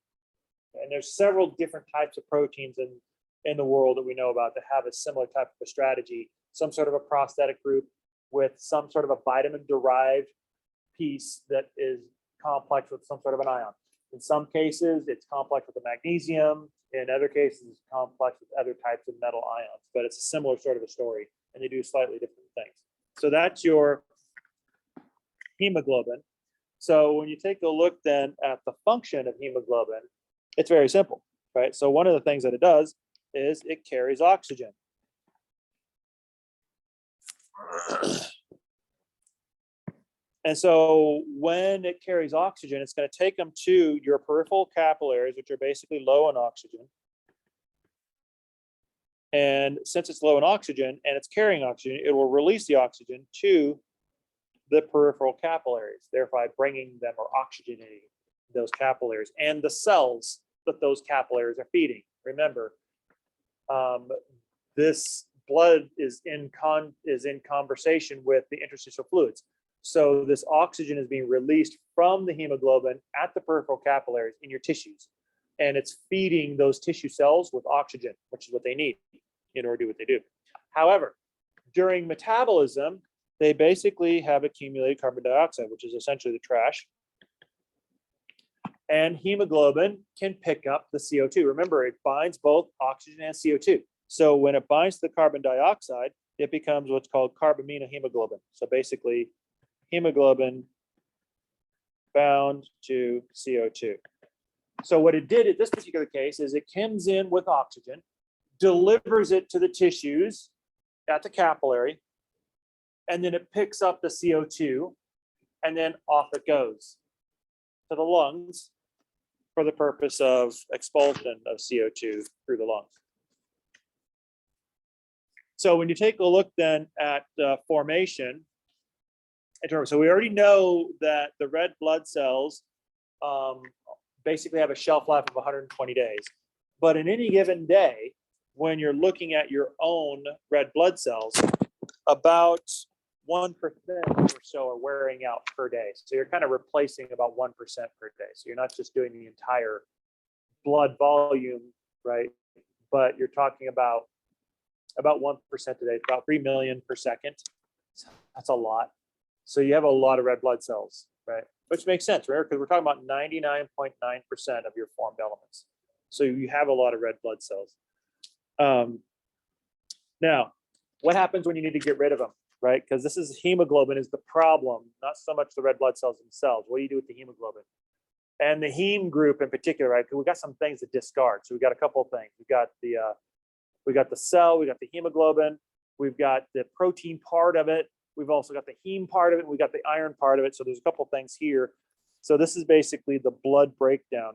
And there's several different types of proteins in the world that we know about that have a similar type of a strategy, some sort of a prosthetic group with some sort of a vitamin-derived piece that is complex with some sort of an ion. In some cases, it's complex with the magnesium. In other cases, it's complex with other types of metal ions, but it's a similar sort of a story, and they do slightly different things. So that's your hemoglobin. So when you take a look then at the function of hemoglobin, it's very simple, right? So one of the things that it does is it carries oxygen. And so when it carries oxygen, it's going to take them to your peripheral capillaries, which are basically low in oxygen. And since it's low in oxygen and it's carrying oxygen, it will release the oxygen to the peripheral capillaries, thereby bringing them or oxygenating those capillaries and the cells that those capillaries are feeding. Remember, this blood is in conversation with the interstitial fluids. So this oxygen is being released from the hemoglobin at the peripheral capillaries in your tissues. And it's feeding those tissue cells with oxygen, which is what they need in order to do what they do. However, during metabolism, they basically have accumulated carbon dioxide, which is essentially the trash. And hemoglobin can pick up the CO2. Remember, it binds both oxygen and CO2. So when it binds to the carbon dioxide, it becomes what's called carbaminohemoglobin. So basically, hemoglobin bound to CO2. So what it did at this particular case is it comes in with oxygen, delivers it to the tissues at the capillary, and then it picks up the CO2, and then off it goes to the lungs for the purpose of expulsion of CO2 through the lungs. So when you take a look then at formation, so we already know that the red blood cells basically have a shelf life of 120 days. But in any given day, when you're looking at your own red blood cells, about 1% or so are wearing out per day. So you're kind of replacing about 1% per day. So you're not just doing the entire blood volume, right? But you're talking about 1% a day, about 3 million per second. That's a lot. So you have a lot of red blood cells, right? Which makes sense, right? Because we're talking about 99.9% of your formed elements. So you have a lot of red blood cells. Now, what happens when you need to get rid of them, right? Because this is hemoglobin is the problem, not so much the red blood cells themselves. What do you do with the hemoglobin? And the heme group in particular, right? Because we got some things to discard. So we got a couple of things. We got the cell, we got the hemoglobin, we've got the protein part of it. We've also got the heme part of it. We got the iron part of it. So there's a couple of things here. So this is basically the blood breakdown.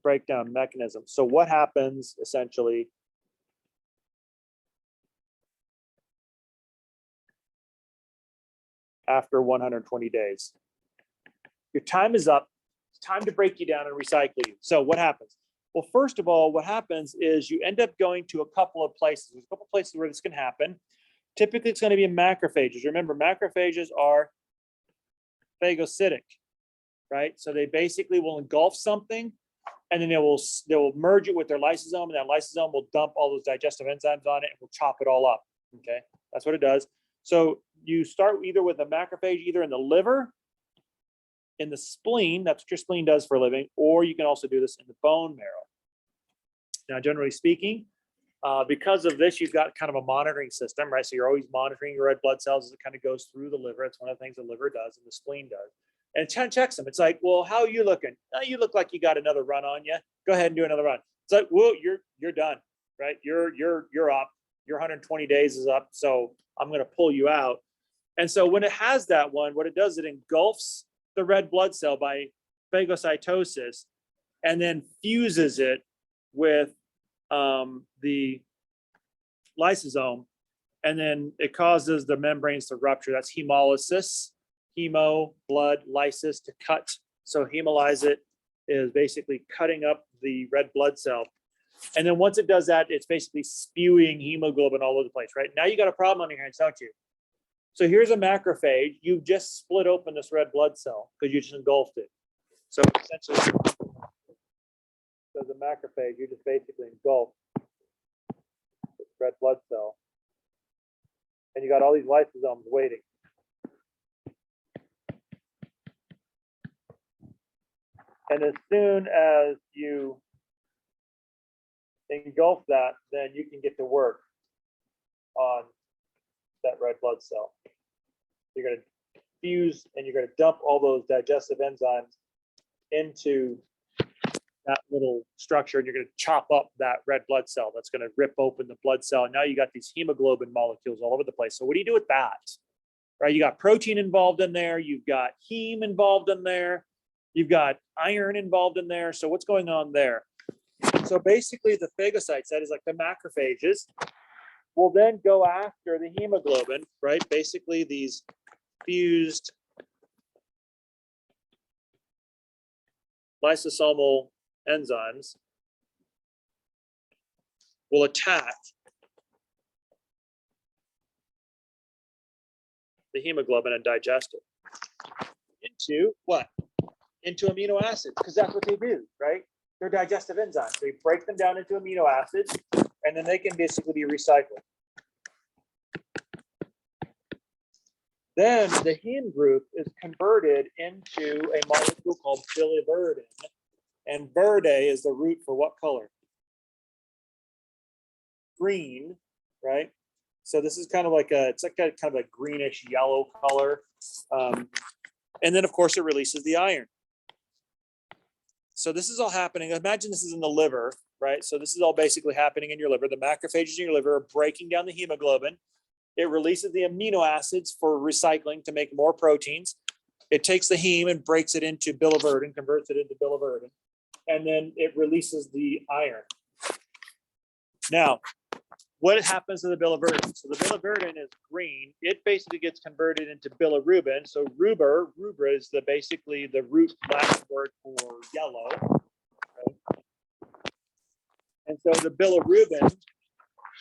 Breakdown mechanism. So what happens essentially after 120 days? Your time is up. It's time to break you down and recycle you. So what happens? Well, first of all, what happens is you end up going to a couple of places. There's a couple of places where this can happen. Typically, it's going to be in macrophages. Remember, macrophages are phagocytic, right? So they basically will engulf something, and then they will merge it with their lysosome, and that lysosome will dump all those digestive enzymes on it and will chop it all up. Okay, that's what it does. So you start either with a macrophage, either in the liver, in the spleen, that's what your spleen does for a living, or you can also do this in the bone marrow. Now, generally speaking, because of this, you've got kind of a monitoring system, right? So you're always monitoring your red blood cells as it kind of goes through the liver. It's one of the things the liver does and the spleen does. And it checks them. It's like, well, how are you looking? Oh, you look like you got another run on you. Go ahead and do another run. It's like, well, you're done, right? You're up. Your 120 days is up. So I'm going to pull you out. And so when it has that one, what it does, it engulfs the red blood cell by phagocytosis and then fuses it with the lysosome, and then it causes the membranes to rupture. That's hemolysis, hemo, blood, lysis, to cut. So hemolyze it is basically cutting up the red blood cell. And then once it does that, it's basically spewing hemoglobin all over the place, right? Now you got a problem on your hands, don't you? So here's a macrophage. You've just split open this red blood cell because you just engulfed it. So essentially, as a macrophage, you just basically engulf this red blood cell. And you got all these lysosomes waiting. And as soon as you engulf that, then you can get to work on that red blood cell. You're going to fuse and you're going to dump all those digestive enzymes into that little structure, and you're going to chop up that red blood cell. That's going to rip open the blood cell. And now you got these hemoglobin molecules all over the place. So what do you do with that? Right? You got protein involved in there. You've got heme involved in there. You've got iron involved in there. So what's going on there? So basically the phagocytes, that is like the macrophages, will then go after the hemoglobin, right? Basically these fused lysosomal enzymes will attack the hemoglobin and digest it into what? Into amino acids, because that's what they do, right? They're digestive enzymes. They break them down into amino acids, and then they can basically be recycled. Then the heme group is converted into a molecule called biliverdin. And verde is the root for what color? Green, right? So this is kind of like it's like a kind of a greenish yellow color. And then of course it releases the iron. So this is all happening. Imagine this is in the liver, right? So this is all basically happening in your liver. The macrophages in your liver are breaking down the hemoglobin. It releases the amino acids for recycling to make more proteins. It takes the heme and breaks it into biliverdin, converts it into biliverdin, and then it releases the iron. Now, what happens to the biliverdin? So the biliverdin is green. It basically gets converted into bilirubin. So rubra is basically the root Latin word for yellow. Okay? And so the bilirubin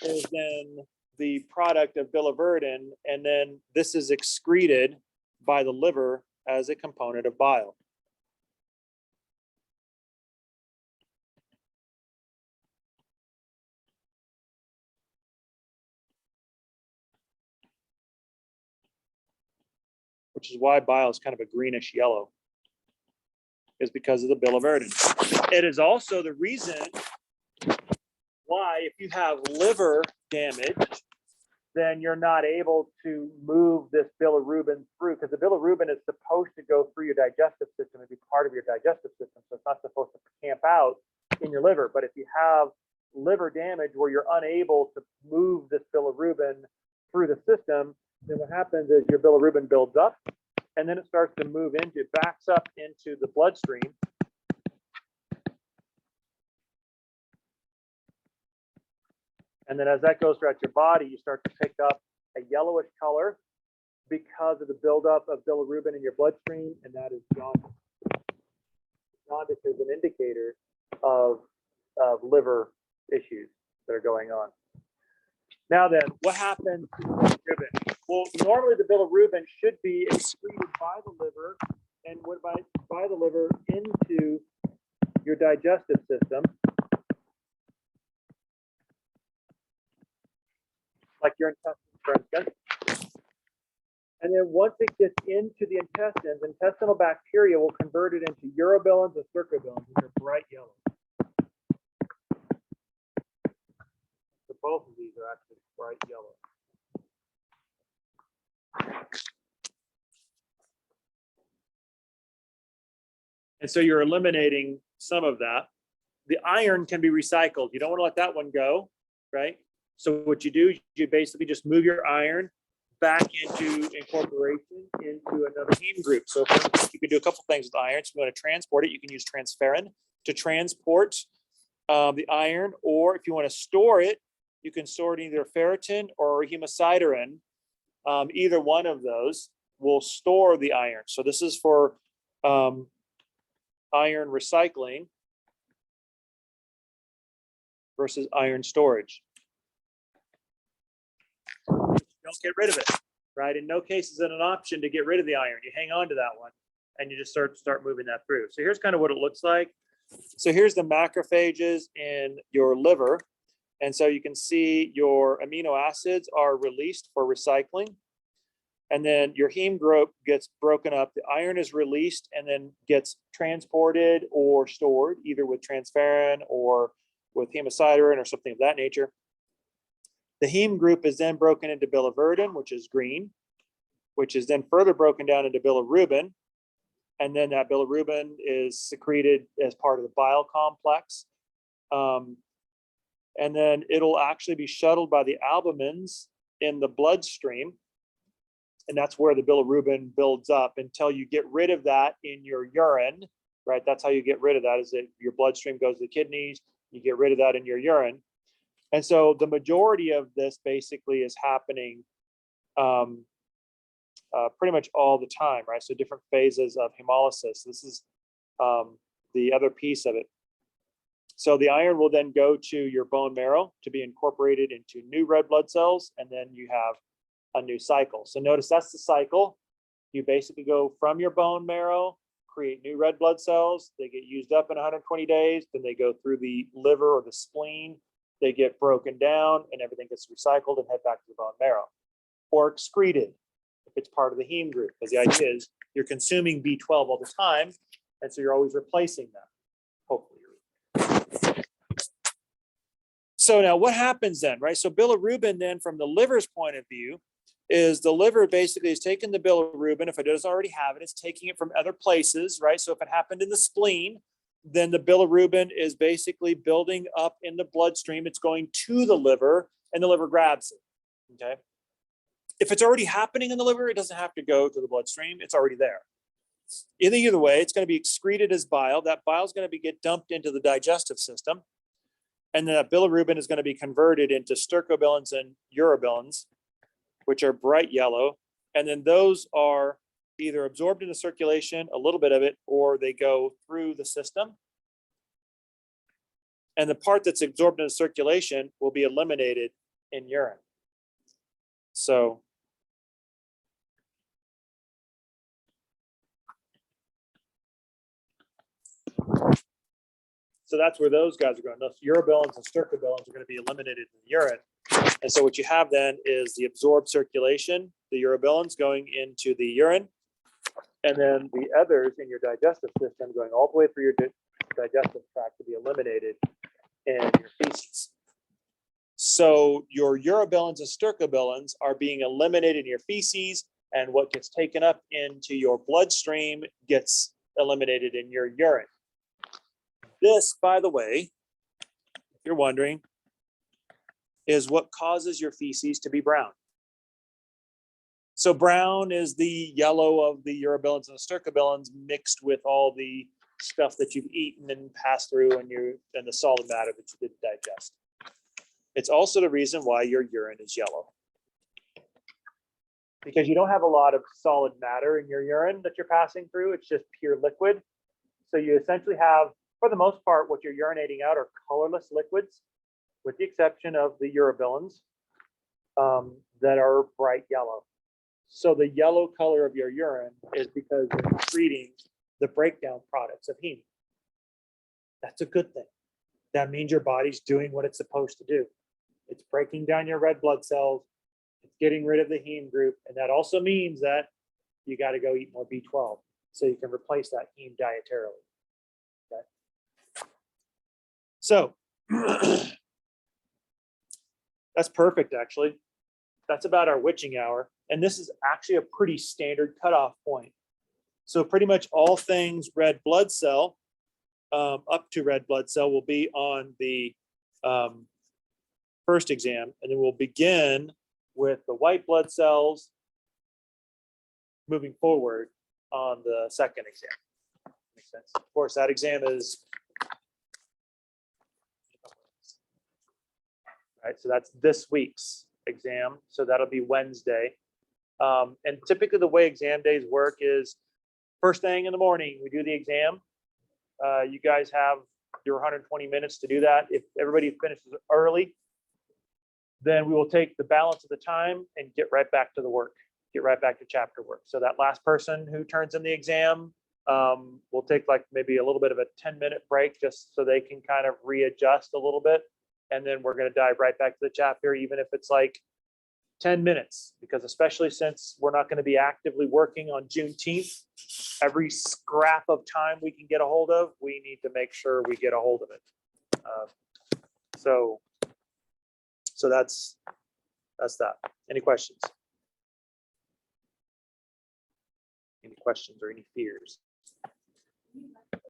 is then the product of biliverdin, and then this is excreted by the liver as a component of bile. Which is why bile is kind of a greenish yellow, is because of the biliverdin. It is also the reason why, if you have liver damage, then you're not able to move this bilirubin through, because the bilirubin is supposed to go through your digestive system and be part of your digestive system. So it's not supposed to camp out in your liver. But if you have liver damage where you're unable to move this bilirubin through the system, then what happens is your bilirubin builds up, and then it starts to move into, it backs up into the bloodstream. And then as that goes throughout your body, you start to pick up a yellowish color because of the buildup of bilirubin in your bloodstream, and that is jaundice. Jaundice is an indicator of liver issues that are going on. Now then, what happens to the bilirubin? Well, normally the bilirubin should be excreted by the liver and by the liver into your digestive system, like your intestines, for instance. And then once it gets into the intestines, intestinal bacteria will convert it into urobilins and circobilins, which are bright yellow. So both of these are actually bright yellow. And so you're eliminating some of that. The iron can be recycled. You don't want to let that one go, right? So what you do is you basically just move your iron back into incorporation into another heme group. So for instance, you can do a couple things with iron. So if you want to transport it, you can use transferrin to transport the iron, or if you want to store it, you can store it in either ferritin or hemosiderin. Either one of those will store the iron. So this is for iron recycling versus iron storage. Don't get rid of it, right? In no case is it an option to get rid of the iron. You hang on to that one and you just start moving that through. So here's kind of what it looks like. So here's the macrophages in your liver. And so you can see your amino acids are released for recycling. And then your heme group gets broken up. The iron is released and then gets transported or stored either with transferrin or with hemosiderin or something of that nature. The heme group is then broken into biliverdin, which is green, which is then further broken down into bilirubin, and then that bilirubin is secreted as part of the bile complex. And then it'll actually be shuttled by the albumins in the bloodstream. And that's where the bilirubin builds up until you get rid of that in your urine, right? That's how you get rid of that, is that your bloodstream goes to the kidneys, you get rid of that in your urine. And so the majority of this basically is happening pretty much all the time, right? So different phases of hemolysis. This is the other piece of it. So the iron will then go to your bone marrow to be incorporated into new red blood cells, and then you have a new cycle. So notice that's the cycle. You basically go from your bone marrow, create new red blood cells. They get used up in 120 days. Then they go through the liver or the spleen. They get broken down and everything gets recycled and head back to the bone marrow, or excreted if it's part of the heme group. Because the idea is you're consuming B12 all the time, and so you're always replacing that, hopefully. So now what happens then, right? So bilirubin then, from the liver's point of view, is the liver basically is taking the bilirubin, if it doesn't already have it, it's taking it from other places, right? So if it happened in the spleen, then the bilirubin is basically building up in the bloodstream. It's going to the liver, and the liver grabs it, okay? If it's already happening in the liver, it doesn't have to go to the bloodstream. It's already there. Either way, it's going to be excreted as bile. That bile is going to get dumped into the digestive system. And then that bilirubin is going to be converted into stercobilins and urobilins, which are bright yellow. And then those are either absorbed into circulation, a little bit of it, or they go through the system. And the part that's absorbed into circulation will be eliminated in urine. So that's where those guys are going. Those urobilins and stercobilins are going to be eliminated in the urine. And so what you have then is the absorbed circulation, the urobilins going into the urine, and then the others in your digestive system going all the way through your digestive tract to be eliminated in your feces. So your urobilins and stercobilins are being eliminated in your feces, and what gets taken up into your bloodstream gets eliminated in your urine. This, by the way, if you're wondering, is what causes your feces to be brown. So brown is the yellow of the urobilins and the stercobilins mixed with all the stuff that you've eaten and passed through and the solid matter that you didn't digest. It's also the reason why your urine is yellow, because you don't have a lot of solid matter in your urine that you're passing through. It's just pure liquid. So you essentially have, for the most part, what you're urinating out are colorless liquids, with the exception of the urobilins that are bright yellow. So the yellow color of your urine is because you're excreting the breakdown products of heme. That's a good thing. That means your body's doing what it's supposed to do. It's breaking down your red blood cells. It's getting rid of the heme group. And that also means that you got to go eat more B12 so you can replace that heme dietarily. Okay. So that's perfect, actually. That's about our witching hour. And this is actually a pretty standard cutoff point. So pretty much all things red blood cell, up to red blood cell, will be on the first exam. And then we'll begin with the white blood cells moving forward on the second exam. Makes sense. Of course, that exam is, right, so that's this week's exam. So that'll be Wednesday. And typically the way exam days work is first thing in the morning, we do the exam. You guys have your 120 minutes to do that. If everybody finishes early, then we will take the balance of the time and get right back to the work, get right back to chapter work. So that last person who turns in the exam, we'll take like maybe a little bit of a 10-minute break just so they can kind of readjust a little bit. And then we're going to dive right back to the chapter, even if it's like 10 minutes, because especially since we're not going to be actively working on Juneteenth, every scrap of time we can get a hold of, we need to make sure we get a hold of it. So that's that. Any questions? Any questions or any fears?